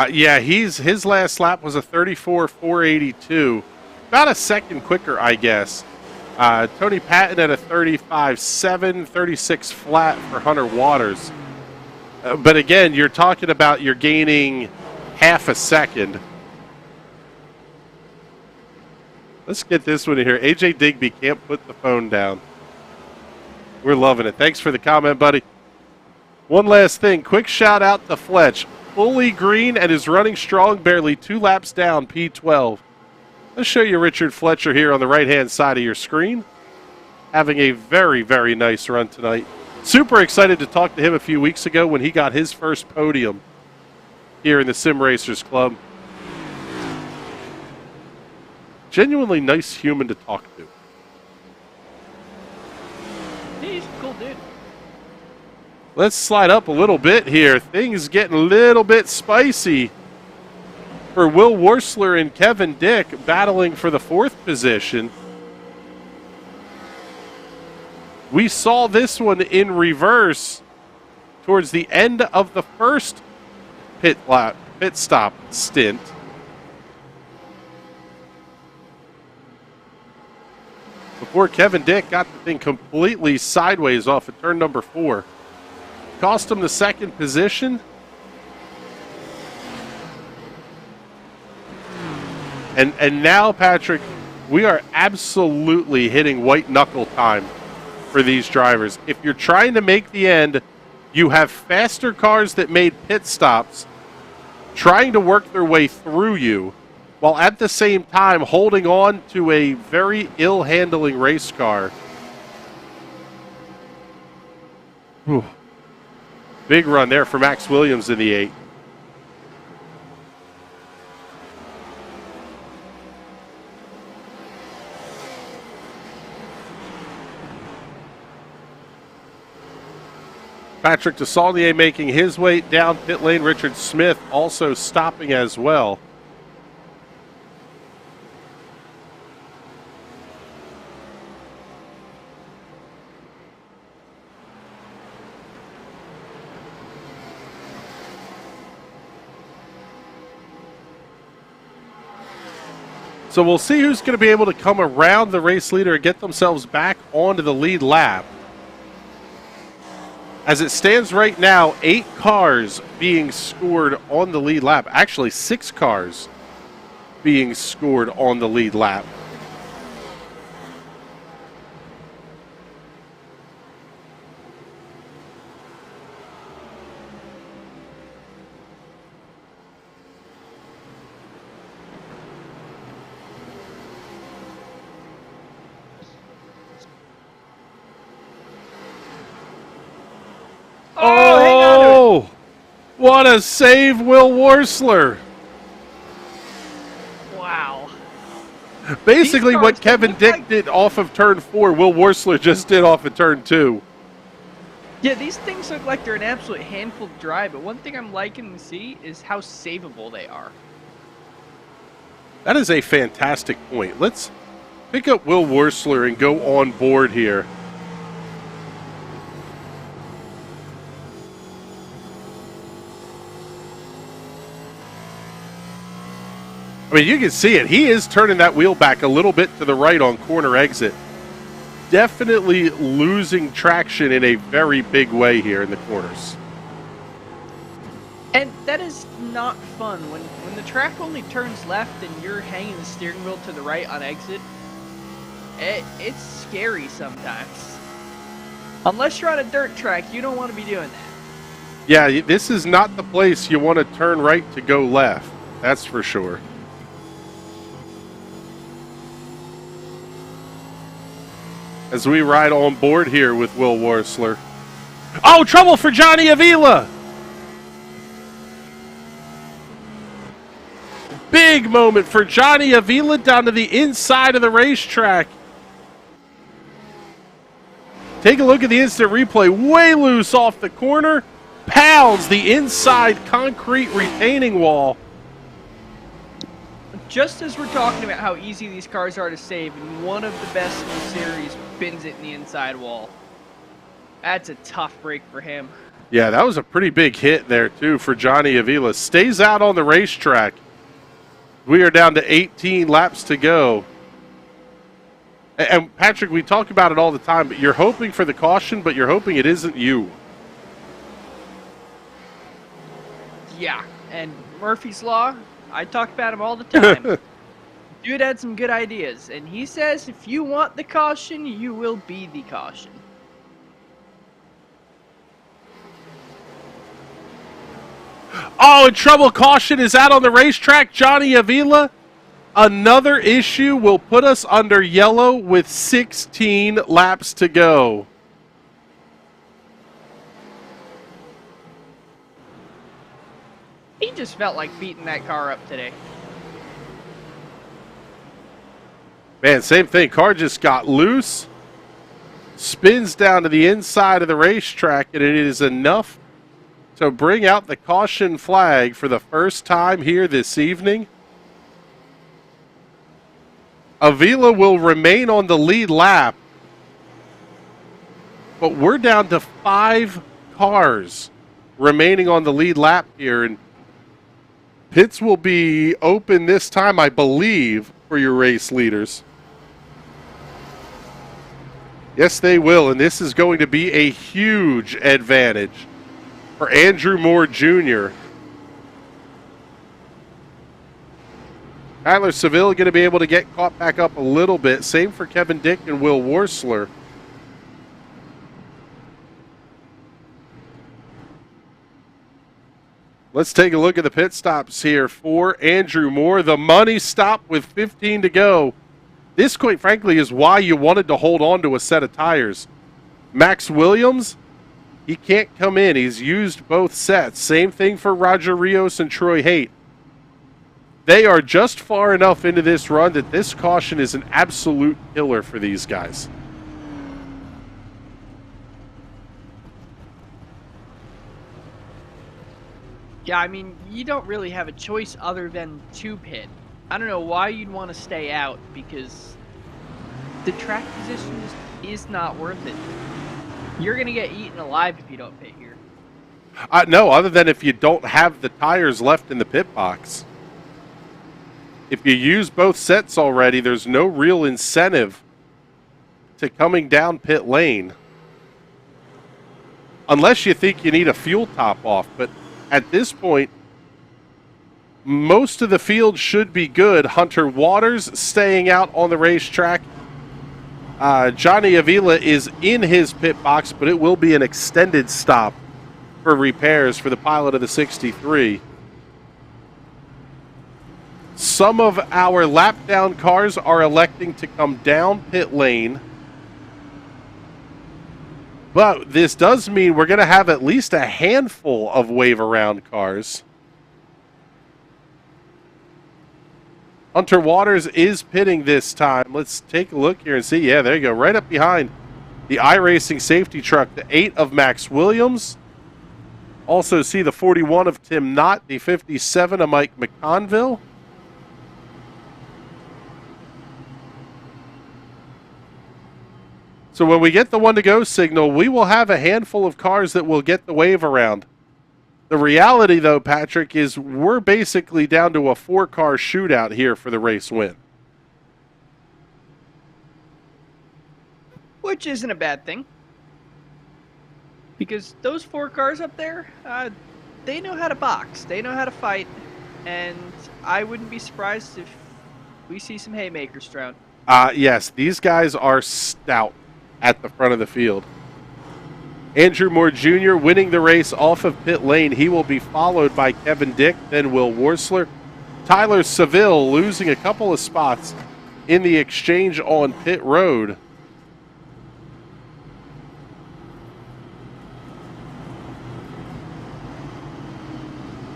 H: Yeah, his last lap was a 34.482. About a second quicker, I guess. Tony Patton at a 35.7, 36 flat for Hunter Waters. But again, you're talking about you're gaining half a second. Let's get this one in here. AJ Digby can't put the phone down. We're loving it. Thanks for the comment, buddy. One last thing. Quick shout out to Fletch. Fully green and is running strong, barely 2 laps down, P12. Let's show you Richard Fletcher here on the right-hand side of your screen. Having a very, very nice run tonight. Super excited to talk to him a few weeks ago when he got his first podium here in the Sim Racers Club. Genuinely nice human to talk to.
I: He's a cool dude.
H: Let's slide up a little bit here. Things getting a little bit spicy for Will Worsler and Kevin Dick battling for the 4th position. We saw this one in reverse towards the end of the first pit stop stint. Before Kevin Dick got the thing completely sideways off of turn number 4. Cost him the 2nd position. And now, Patrick, we are absolutely hitting white knuckle time for these drivers. If you're trying to make the end, you have faster cars that made pit stops trying to work their way through you. while at the same time holding on to a very ill-handling race car. Whew. Big run there for Max Williams in the 8. Patrick Desaulnier making his way down pit lane. Richard Smith also stopping as well. So we'll see who's going to be able to come around the race leader and get themselves back onto the lead lap. As it stands right now, 8 cars being scored on the lead lap. Actually, 6 cars being scored on the lead lap. Oh, what a save, Will Worsler.
I: Wow.
H: Basically what Kevin Dick did off of turn 4, Will Worsler just did off of turn 2.
I: Yeah, these things look like they're an absolute handful to drive, but one thing I'm liking to see is how savable they are.
H: That is a fantastic point. Let's pick up Will Worsler and go on board here. I mean, you can see it. He is turning that wheel back a little bit to the right on corner exit. Definitely losing traction in a very big way here in the corners.
I: And that is not fun. When the track only turns left and you're hanging the steering wheel to the right on exit, it's scary sometimes. Unless you're on a dirt track, you don't want to be doing that.
H: Yeah, this is not the place you want to turn right to go left. That's for sure. As we ride on board here with Will Worsler. Oh, trouble for Johnny Avila! Big moment for Johnny Avila down to the inside of the racetrack. Take a look at the instant replay. Way loose off the corner. Pounds the inside concrete retaining wall.
I: Just as we're talking about how easy these cars are to save, and one of the best in the series pins it in the inside wall. That's a tough break for him.
H: Yeah, that was a pretty big hit there, too, for Johnny Avila. Stays out on the racetrack. We are down to 18 laps to go. And, Patrick, we talk about it all the time, but you're hoping for the caution, but you're hoping it isn't you.
I: Yeah, and Murphy's Law, I talk about him all the time. Dude had some good ideas, and he says if you want the caution, you will be the caution.
H: Oh, and trouble caution is out on the racetrack. Johnny Avila. Another issue will put us under yellow with 16 laps to go.
I: He just felt like beating that car up today.
H: Man, same thing. Car just got loose. Spins down to the inside of the racetrack, and it is enough to bring out the caution flag for the first time here this evening. Avila will remain on the lead lap, but we're down to 5 cars remaining on the lead lap here, and pits will be open this time, I believe, for your race leaders. Yes, they will, and this is going to be a huge advantage for Andrew Moore Jr. Tyler Seville going to be able to get caught back up a little bit. Same for Kevin Dick and Will Worsler. Let's take a look at the pit stops here for Andrew Moore. The money stop with 15 to go. This, quite frankly, is why you wanted to hold on to a set of tires. Max Williams, he can't come in. He's used both sets. Same thing for Roger Rios and Troy Haight. They are just far enough into this run that this caution is an absolute killer for these guys.
I: Yeah, I mean, you don't really have a choice other than to pit. I don't know why you'd want to stay out, because the track position is not worth it. You're going to get eaten alive if you don't pit here.
H: No, other than if you don't have the tires left in the pit box. If you use both sets already, there's no real incentive to coming down pit lane. Unless you think you need a fuel top off, but at this point, most of the field should be good. Hunter Waters staying out on the racetrack. Johnny Avila is in his pit box, but it will be an extended stop for repairs for the pilot of the 63. Some of our lap down cars are electing to come down pit lane. But this does mean we're going to have at least a handful of wave around cars. Hunter Waters is pitting this time. Let's take a look here and see. Yeah, there you go. Right up behind the iRacing safety truck, the 8 of Max Williams. Also see the 41 of Tim Knott, the 57 of Mike McConville. So when we get the 1 to go signal, we will have a handful of cars that will get the wave around. The reality, though, Patrick, is we're basically down to a 4-car shootout here for the race win.
I: Which isn't a bad thing. Because those 4 cars up there, they know how to box. They know how to fight. And I wouldn't be surprised if we see some haymakers thrown.
H: Yes, these guys are stout at the front of the field. Andrew Moore Jr. winning the race off of pit lane. He will be followed by Kevin Dick, then Will Worsler. Tyler Seville losing a couple of spots in the exchange on pit road.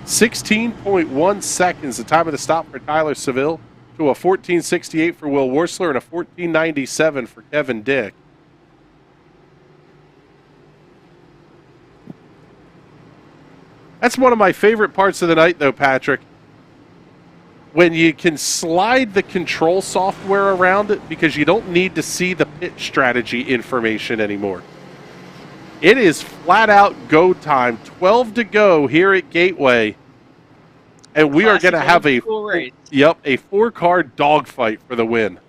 H: .1 seconds, the time of the stop for Tyler Seville, to a 14.68 for Will Worsler and a 14.97 for Kevin Dick. That's one of my favorite parts of the night, though, Patrick. When you can slide the control software around it because you don't need to see the pit strategy information anymore. It is flat out go time. 12 to go here at Gateway. And we are going to have a 4-car dogfight for the win.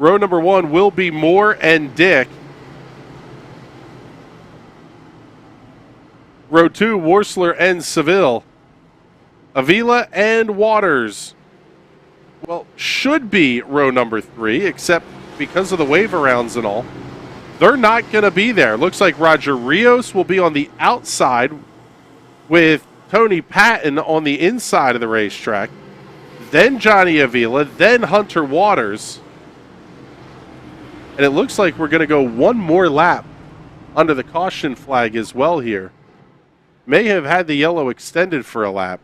H: Row number 1 will be Moore and Dick. Row 2, Worsler and Seville. Avila and Waters. Well, should be row number 3, except because of the wave arounds and all, they're not going to be there. Looks like Roger Rios will be on the outside with Tony Patton on the inside of the racetrack. Then Johnny Avila, then Hunter Waters. And it looks like we're going to go one more lap under the caution flag as well here. May have had the yellow extended for a lap.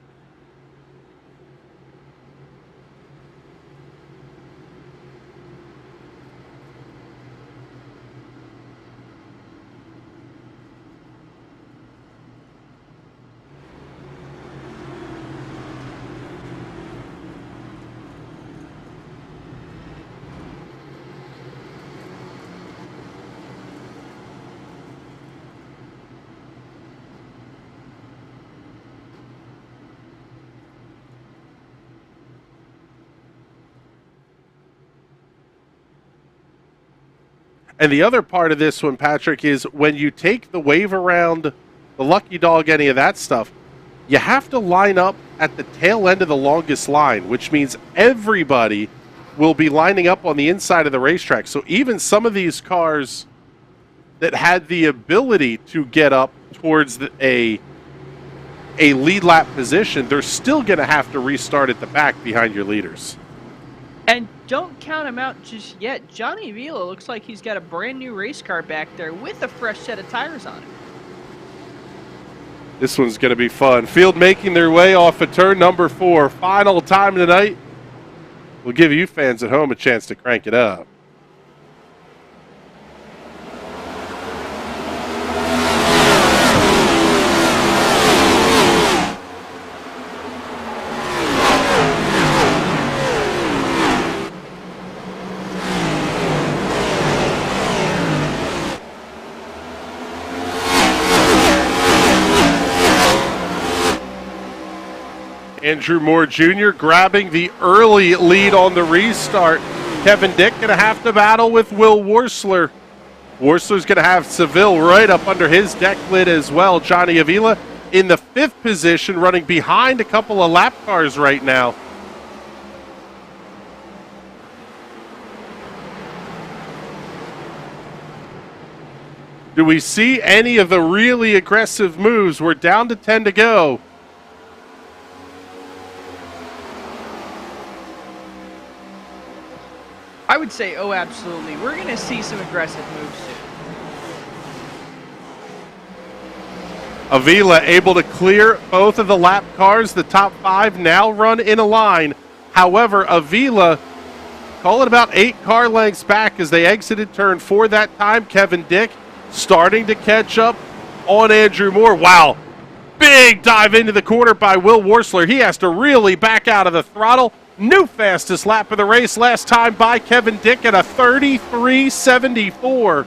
H: And the other part of this one, Patrick, is when you take the wave around, the lucky dog, any of that stuff, you have to line up at the tail end of the longest line, which means everybody will be lining up on the inside of the racetrack. So even some of these cars that had the ability to get up towards a lead lap position, they're still going to have to restart at the back behind your leaders.
I: And don't count him out just yet. Johnny Avila looks like he's got a brand new race car back there with a fresh set of tires on it.
H: This one's going to be fun. Field making their way off of turn number 4. Final time tonight. We'll give you fans at home a chance to crank it up. Andrew Moore Jr. grabbing the early lead on the restart. Kevin Dick going to have to battle with Will Worsler. Worsler's going to have Seville right up under his deck lid as well. Johnny Avila in the 5th position, running behind a couple of lap cars right now. Do we see any of the really aggressive moves? We're down to 10 to go.
I: I would say, oh, absolutely. We're going to see some aggressive moves soon.
H: Avila able to clear both of the lap cars. The top 5 now run in a line. However, Avila, call it about 8 car lengths back as they exited turn 4 that time. Kevin Dick starting to catch up on Andrew Moore. Wow. Big dive into the corner by Will Worsler. He has to really back out of the throttle. New fastest lap of the race last time by Kevin Dick at a 33.74.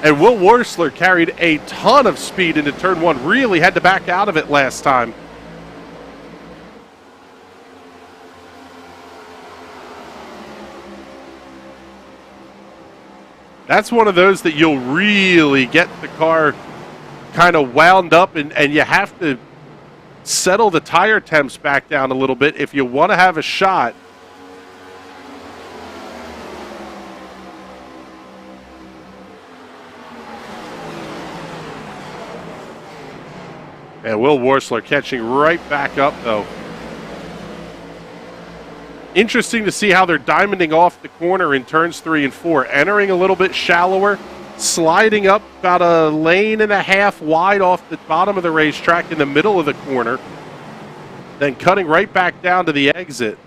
H: And Will Worsler carried a ton of speed into turn 1. Really had to back out of it last time. That's one of those that you'll really get the car kind of wound up, and you have to settle the tire temps back down a little bit if you want to have a shot. And Will Worsler catching right back up, though. Interesting to see how they're diamonding off the corner in turns 3 and 4, entering a little bit shallower, sliding up about a lane and a half wide off the bottom of the racetrack in the middle of the corner, then cutting right back down to the exit.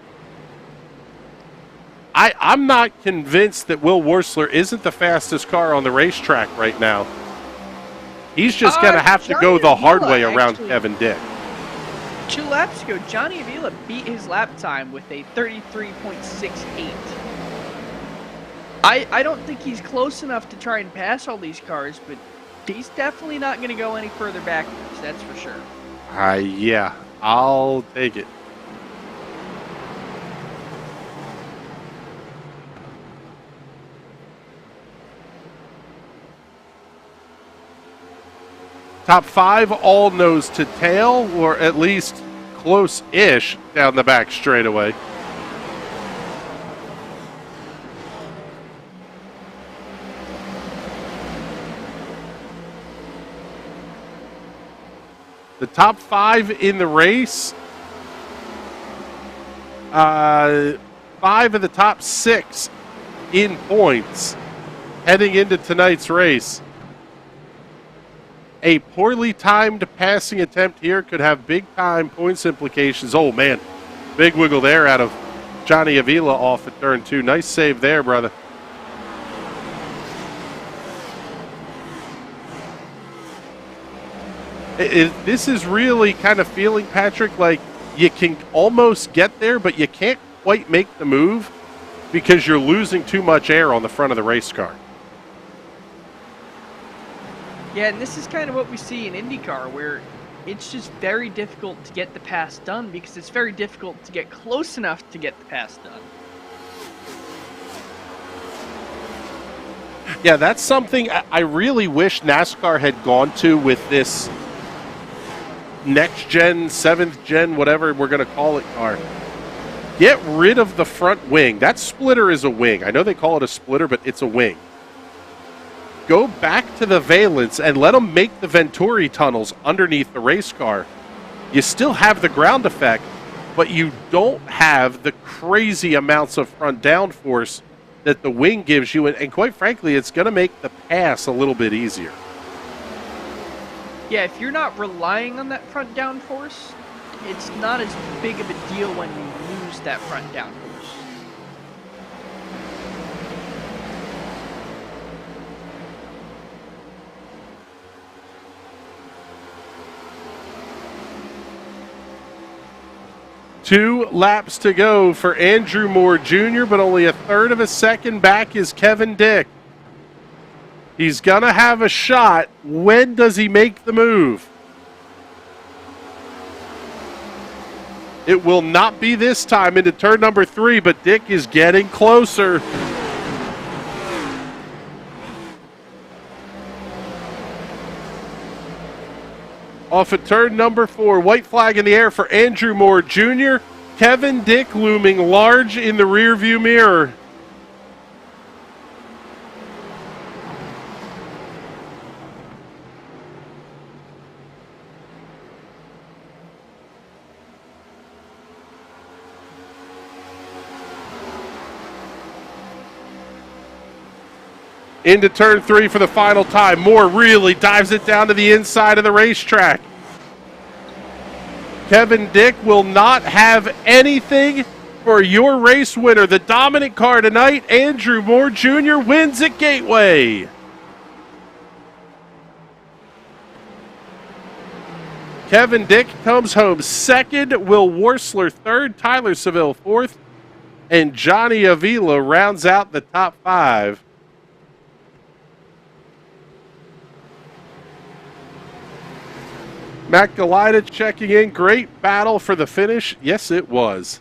H: I'm not convinced that Will Worsler isn't the fastest car on the racetrack right now. He's just going to have to go the hard way around Kevin Dick.
I: 2 laps ago, Johnny Avila beat his lap time with a 33.68. I don't think he's close enough to try and pass all these cars, but he's definitely not going to go any further backwards, that's for sure.
H: Yeah, I'll take it. Top 5 all nose to tail, or at least close-ish down the back straightaway. The top 5 in the race, 5 of the top 6 in points heading into tonight's race. A poorly timed passing attempt here could have big-time points implications. Oh, man. Big wiggle there out of Johnny Avila off at turn 2. Nice save there, brother. This is really kind of feeling, Patrick, like you can almost get there, but you can't quite make the move because you're losing too much air on the front of the race car.
I: Yeah, and this is kind of what we see in IndyCar, where it's just very difficult to get the pass done because it's very difficult to get close enough to get the pass done.
H: Yeah, that's something I really wish NASCAR had gone to with this next gen, 7th gen, whatever we're going to call it car. Get rid of the front wing. That splitter is a wing. I know they call it a splitter, but it's a wing. Go back to the valence and let them make the Venturi tunnels underneath the race car. You still have the ground effect, but you don't have the crazy amounts of front downforce that the wing gives you. And quite frankly, it's going to make the pass a little bit easier.
I: Yeah, if you're not relying on that front downforce, it's not as big of a deal when you lose that front downforce.
H: Two laps to go for Andrew Moore Jr., but only a third of a second back is Kevin Dick. He's going to have a shot. When does he make the move? It will not be this time into turn number 3, but Dick is getting closer. Off at turn number 4, white flag in the air for Andrew Moore Jr. Kevin Dick looming large in the rearview mirror. Into turn 3 for the final time. Moore really dives it down to the inside of the racetrack. Kevin Dick will not have anything for your race winner. The dominant car tonight, Andrew Moore Jr. wins at Gateway. Kevin Dick comes home second, Will Worsler third, Tyler Seville fourth, and Johnny Avila rounds out the top 5. Matt Galida checking in. Great battle for the finish. Yes, it was.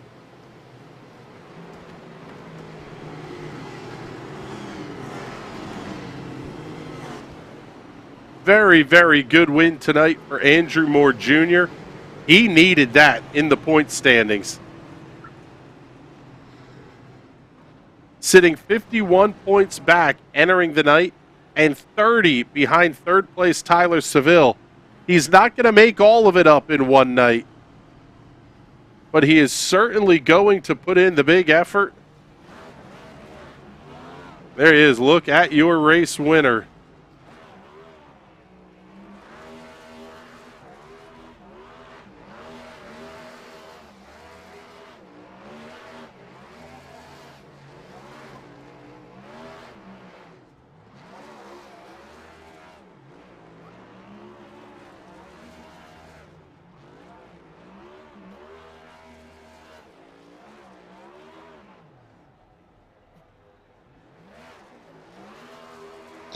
H: Very, very good win tonight for Andrew Moore Jr. He needed that in the point standings. Sitting 51 points back entering the night and 30 behind third place Tyler Seville. He's not going to make all of it up in one night, but he is certainly going to put in the big effort. There he is. Look at your race winner.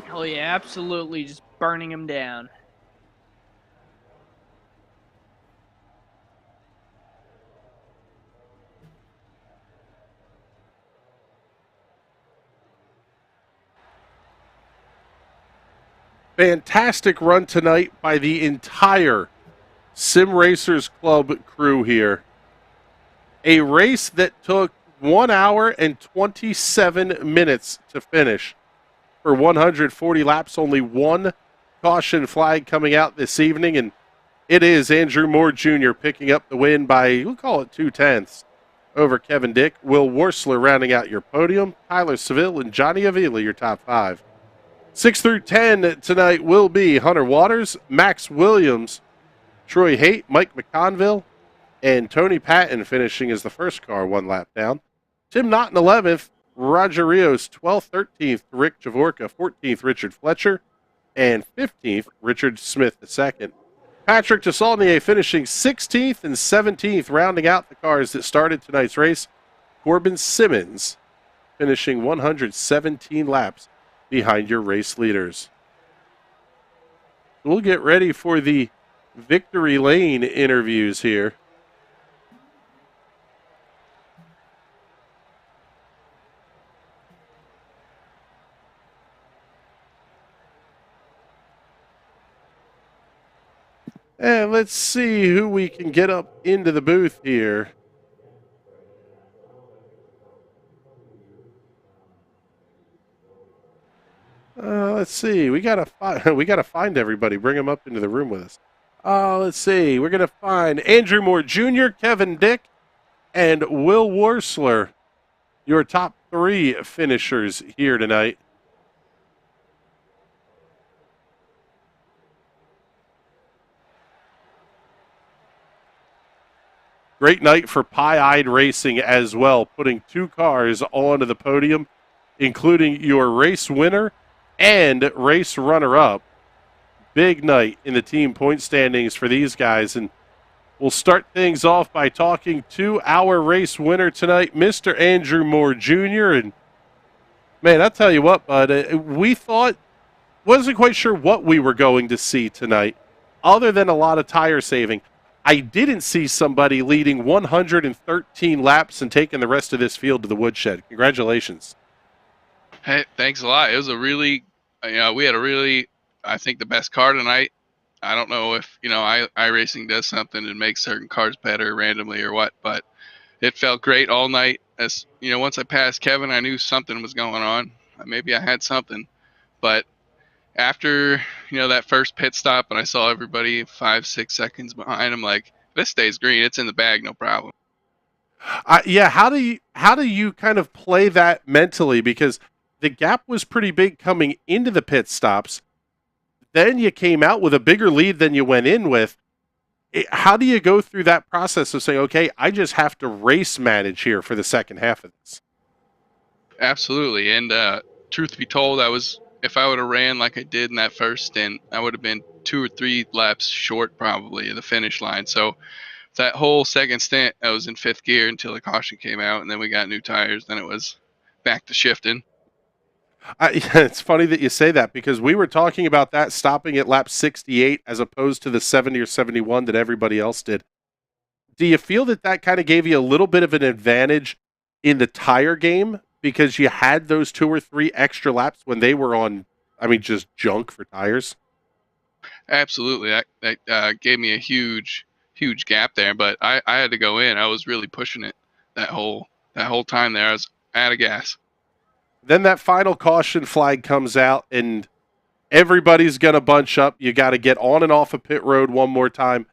I: Oh yeah, absolutely, just burning him down.
H: Fantastic run tonight by the entire Sim Racers Club crew here. A race that took 1 hour and 27 minutes to finish. For 140 laps, only one caution flag coming out this evening, and it is Andrew Moore Jr. picking up the win by, we'll call it 2/10 over Kevin Dick. Will Worsler rounding out your podium. Tyler Seville and Johnny Avila your top 5. 6 through 10 tonight will be Hunter Waters, Max Williams, Troy Haight, Mike McConville, and Tony Patton finishing as the first car 1 lap down. Tim Naughton 11th, Roger Rios 12th, 13th, Rick Javorka 14th, Richard Fletcher, and 15th, Richard Smith II. Patrick Desaulnier finishing 16th and 17th, rounding out the cars that started tonight's race. Corbin Simmons finishing 117 laps behind your race leaders. We'll get ready for the Victory Lane interviews here. And let's see who we can get up into the booth here. Let's see. We gotta find everybody. Bring them up into the room with us. Let's see. We're gonna find Andrew Moore Jr., Kevin Dick, and Will Worsler. Your top 3 finishers here tonight. Great night for Pie-Eyed Racing as well, putting 2 cars onto the podium, including your race winner and race runner-up. Big night in the team point standings for these guys. And we'll start things off by talking to our race winner tonight, Mr. Andrew Moore Jr. And, man, I'll tell you what, bud, wasn't quite sure what we were going to see tonight, other than a lot of tire saving. I didn't see somebody leading 113 laps and taking the rest of this field to the woodshed. Congratulations.
C: Hey, thanks a lot. It was a really, we had a really, I think, the best car tonight. I don't know if, iRacing does something and makes certain cars better randomly or what, but it felt great all night. As once I passed Kevin, I knew something was going on. Maybe I had something, but after that first pit stop and I saw everybody 5-6 seconds behind, I'm like, if this stays green, it's in the bag, no problem.
H: Yeah, how do you kind of play that mentally? Because the gap was pretty big coming into the pit stops. Then you came out with a bigger lead than you went in with. How do you go through that process of saying, okay, I just have to race manage here for the second half of this?
C: Absolutely. And truth be told, if I would have ran like I did in that first stint, I would have been 2 or 3 laps short probably of the finish line. So that whole second stint, I was in 5th gear until the caution came out, and then we got new tires. Then it was back to shifting.
H: It's funny that you say that, because we were talking about that stopping at lap 68 as opposed to the 70 or 71 that everybody else did. Do you feel that kind of gave you a little bit of an advantage in the tire game because you had those 2 or 3 extra laps when they were on, just junk for tires?
C: Absolutely. That gave me a huge gap there, but I had to go in. I was really pushing it that whole time there. I was out of gas.
H: Then that final caution flag comes out and everybody's going to bunch up. You got to get on and off a pit road one more time.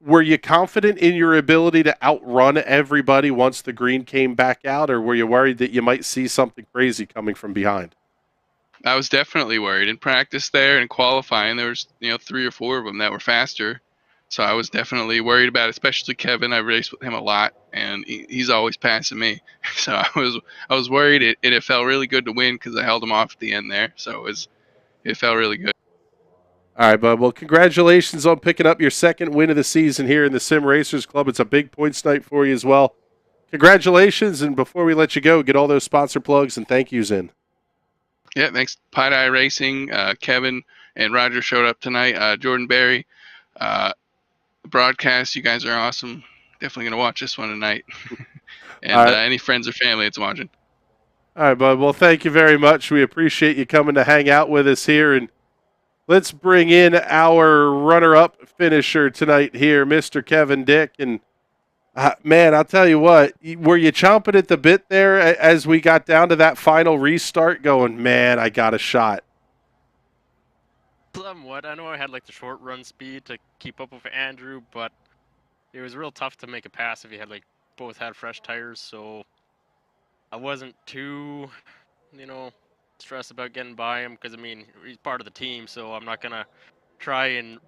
H: Were you confident in your ability to outrun everybody once the green came back out, or were you worried that you might see something crazy coming from behind?
C: I was definitely worried. In practice there and qualifying, there was 3 or 4 of them that were faster. So I was definitely worried about it, especially Kevin. I raced with him a lot, and he's always passing me. So I was worried. It felt really good to win because I held him off at the end there. So it felt really good.
H: All right, bud. Well, congratulations on picking up your second win of the season here in the Sim Racers Club. It's a big points night for you as well. Congratulations, and before we let you go, get all those sponsor plugs and thank yous in.
C: Yeah, thanks. Pie-Eye Racing, Kevin and Roger showed up tonight. Jordan Berry, the broadcast, you guys are awesome. Definitely going to watch this one tonight. And any friends or family that's watching.
H: All right, bud. Well, thank you very much. We appreciate you coming to hang out with us here. And let's bring in our runner-up finisher tonight here, Mr. Kevin Dick. And, man, I'll tell you what, were you chomping at the bit there as we got down to that final restart going, man, I got a shot?
F: Somewhat. I know I had the short run speed to keep up with Andrew, but it was real tough to make a pass if you had both had fresh tires, so I wasn't too, stressed about getting by him because he's part of the team, so I'm not gonna try and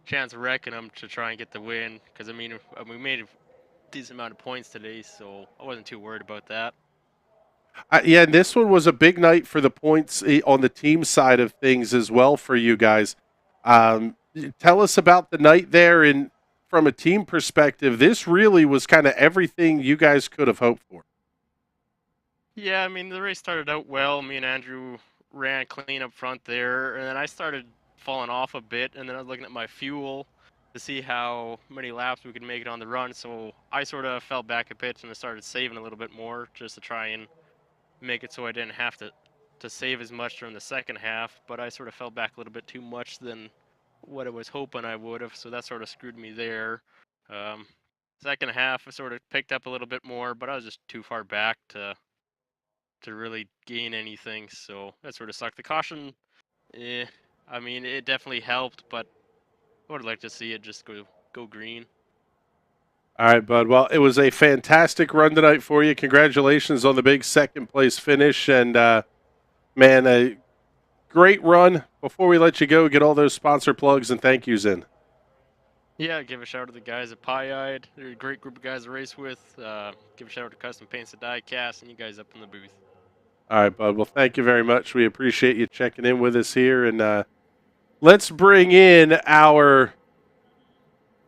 F: chance wrecking him to try and get the win because we made a decent amount of points today, so I wasn't too worried about that.
H: Yeah, and this one was a big night for the points on the team side of things as well for you guys. Tell us about the night there, and from a team perspective, this really was kind of everything you guys could have hoped for.
F: Yeah, the race started out well. Me and Andrew ran clean up front there, and then I started falling off a bit, and then I was looking at my fuel to see how many laps we could make it on the run, so I sort of fell back a bit and I started saving a little bit more just to try and make it so I didn't have to save as much during the second half, but I sort of fell back a little bit too much than what I was hoping I would have, so that sort of screwed me there. Second half, I sort of picked up a little bit more, but I was just too far back to really gain anything, so that sort of sucked. The caution, I mean, it definitely helped, but I would like to see it just go green.
H: All right, bud. Well, it was a fantastic run tonight for you. Congratulations on the big second place finish. And, man, a great run. Before we let you go, get all those sponsor plugs and thank yous in.
F: Yeah, give a shout out to the guys at Pie-Eyed. They're a great group of guys to race with. Give a shout out to Custom Paints and Diecast and you guys up in the booth.
H: All right, bud. Well, thank you very much. We appreciate you checking in with us here. And let's bring in our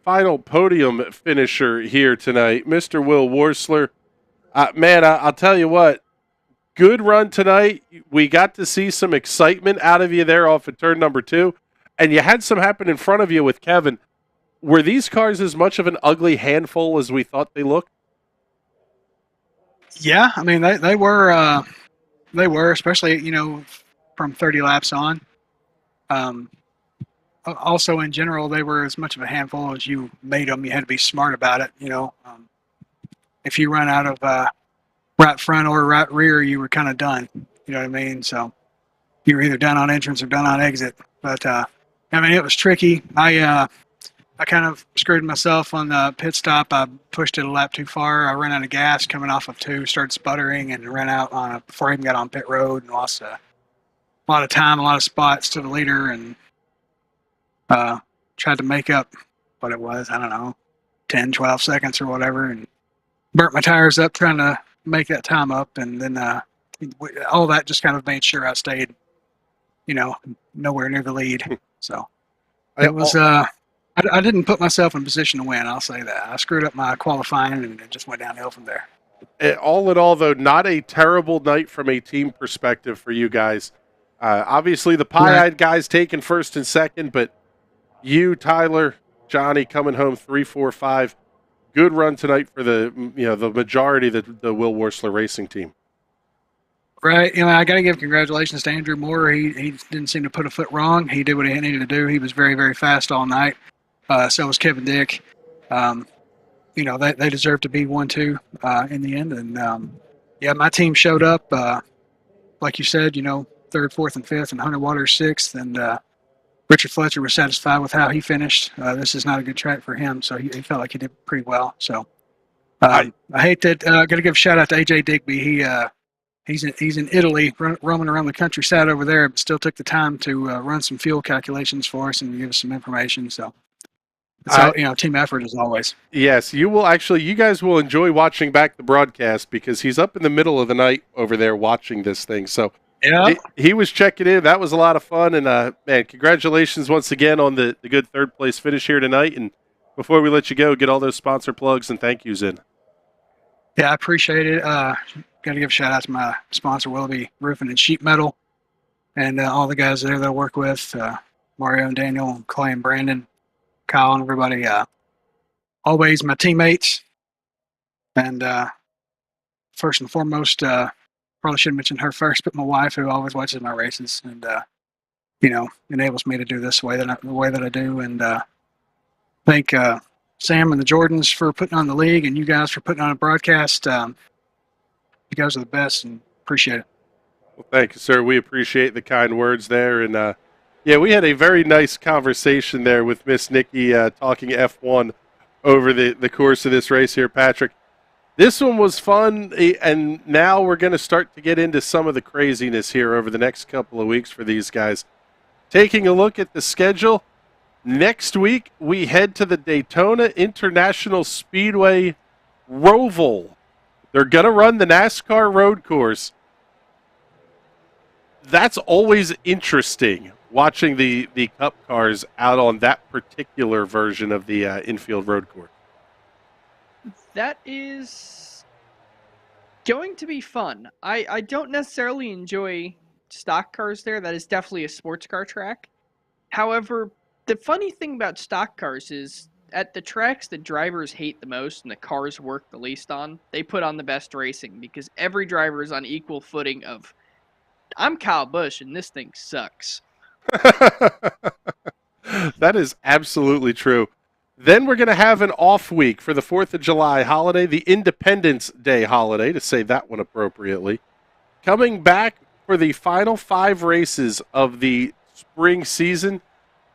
H: final podium finisher here tonight, Mr. Will Worsler. Man, I'll tell you what, good run tonight. We got to see some excitement out of you there off of turn number 2, and you had some happen in front of you with Kevin. Were these cars as much of an ugly handful as we thought they looked?
J: Yeah, I mean they were especially from 30 laps on. Also, in general, they were as much of a handful as you made them. You had to be smart about it. If you run out of right front or right rear, you were kind of done. You know what I mean? So you were either done on entrance or done on exit. But I mean, it was tricky. I kind of screwed myself on the pit stop. I pushed it a lap too far. I ran out of gas coming off of 2, started sputtering, and ran out before I even got on pit road and lost a lot of time, a lot of spots to the leader, and tried to make up what it was, I don't know, 10, 12 seconds or whatever, and burnt my tires up trying to make that time up. And then all that just kind of made sure I stayed, nowhere near the lead. So it was, I didn't put myself in position to win, I'll say that. I screwed up my qualifying, and it just went downhill from there.
H: All in all, though, not a terrible night from a team perspective for you guys. Obviously, the Pie-Eyed guys taking first and second, but you, Tyler, Johnny coming home 3, 4, 5. Good run tonight for the majority of the Will Worsler Racing team.
J: Right. I got to give congratulations to Andrew Moore. He didn't seem to put a foot wrong. He did what he needed to do. He was very, very fast all night. So was Kevin Dick. They deserve to be 1-2 in the end. And, my team showed up, like you said, 3rd, 4th, and 5th, and Hunter Waters 6th. And Richard Fletcher was satisfied with how he finished. This is not a good track for him, so he felt like he did pretty well. So I hate that. Got to give a shout out to AJ Digby. He's in Italy, roaming around the countryside over there, but still took the time to run some fuel calculations for us and give us some information. So it's team effort as always.
H: Yes, you guys will enjoy watching back the broadcast because he's up in the middle of the night over there watching this thing. So.
J: Yeah,
H: he was checking in. That was a lot of fun. And, man, congratulations once again on the good third place finish here tonight. And before we let you go, get all those sponsor plugs and thank yous in.
J: Yeah, I appreciate it. Got to give a shout out to my sponsor, Willoughby Roofing and Sheet Metal, and all the guys there that I work with, Mario and Daniel, and Clay and Brandon, Kyle and everybody. Always my teammates. And first and foremost, probably should have mentioned her first, but my wife, who always watches my races and enables me to do this the way that I do. And thank Sam and the Jordans for putting on the league, and you guys for putting on a broadcast. You guys are the best, and appreciate it.
H: Well, thank you, sir. We appreciate the kind words there. And we had a very nice conversation there with Miss Nikki talking F1 over the course of this race here, Patrick. This one was fun, and now we're going to start to get into some of the craziness here over the next couple of weeks for these guys. Taking a look at the schedule, next week we head to the Daytona International Speedway Roval. They're going to run the NASCAR road course. That's always interesting, watching the Cup cars out on that particular version of the infield road course.
I: That is going to be fun. I don't necessarily enjoy stock cars there. That is definitely a sports car track. However, the funny thing about stock cars is at the tracks the drivers hate the most and the cars work the least on, they put on the best racing because every driver is on equal footing of, I'm Kyle Busch and this thing sucks.
H: That is absolutely true. Then we're going to have an off week for the 4th of July holiday, the Independence Day holiday, to say that one appropriately. Coming back for the final 5 races of the spring season,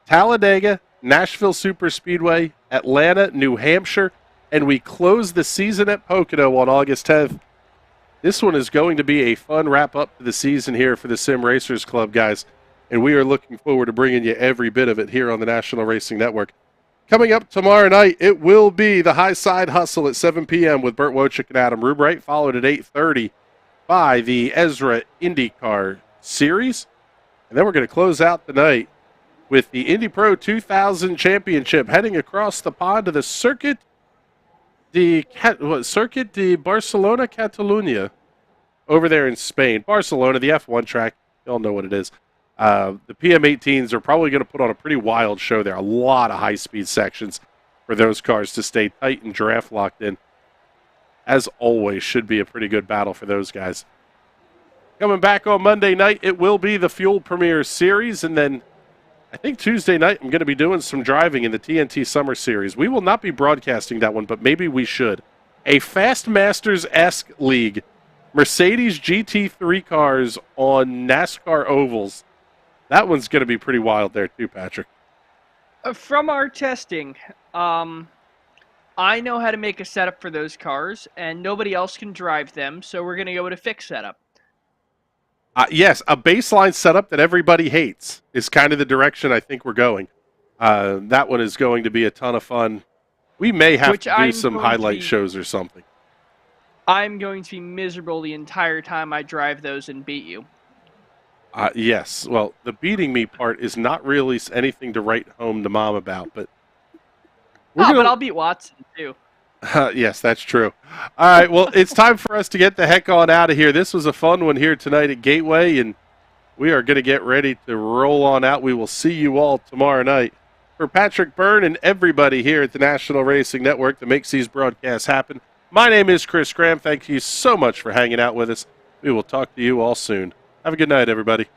H: Talladega, Nashville Superspeedway, Atlanta, New Hampshire, and we close the season at Pocono on August 10th. This one is going to be a fun wrap-up to the season here for the Sim Racers Club, guys, and we are looking forward to bringing you every bit of it here on the National Racing Network. Coming up tomorrow night, it will be the High Side Hustle at 7 p.m. with Burt Wojcik and Adam Rubright, followed at 8:30 by the Ezra IndyCar Series. And then we're going to close out the night with the Indy Pro 2000 Championship heading across the pond to the Circuit de Barcelona, Catalunya, over there in Spain. Barcelona, the F1 track. You all know what it is. The PM18s are probably going to put on a pretty wild show there. A lot of high-speed sections for those cars to stay tight and draft locked in. As always, should be a pretty good battle for those guys. Coming back on Monday night, it will be the Fuel Premier Series, and then I think Tuesday night I'm going to be doing some driving in the TNT Summer Series. We will not be broadcasting that one, but maybe we should. A Fast Masters-esque league. Mercedes GT3 cars on NASCAR ovals. That one's going to be pretty wild there too, Patrick.
I: From our testing, I know how to make a setup for those cars, and nobody else can drive them, so we're going to go with a fixed setup.
H: Yes, a baseline setup that everybody hates is kind of the direction I think we're going. That one is going to be a ton of fun. We may have to do some highlight shows or something.
I: I'm going to be miserable the entire time I drive those and beat you.
H: Yes, well, the beating me part is not really anything to write home to Mom about, but...
I: but I'll beat Watson, too.
H: Yes, that's true. All right, well, it's time for us to get the heck on out of here. This was a fun one here tonight at Gateway, and we are going to get ready to roll on out. We will see you all tomorrow night. For Patrick Byrne and everybody here at the National Racing Network that makes these broadcasts happen, my name is Chris Graham. Thank you so much for hanging out with us. We will talk to you all soon. Have a good night, everybody.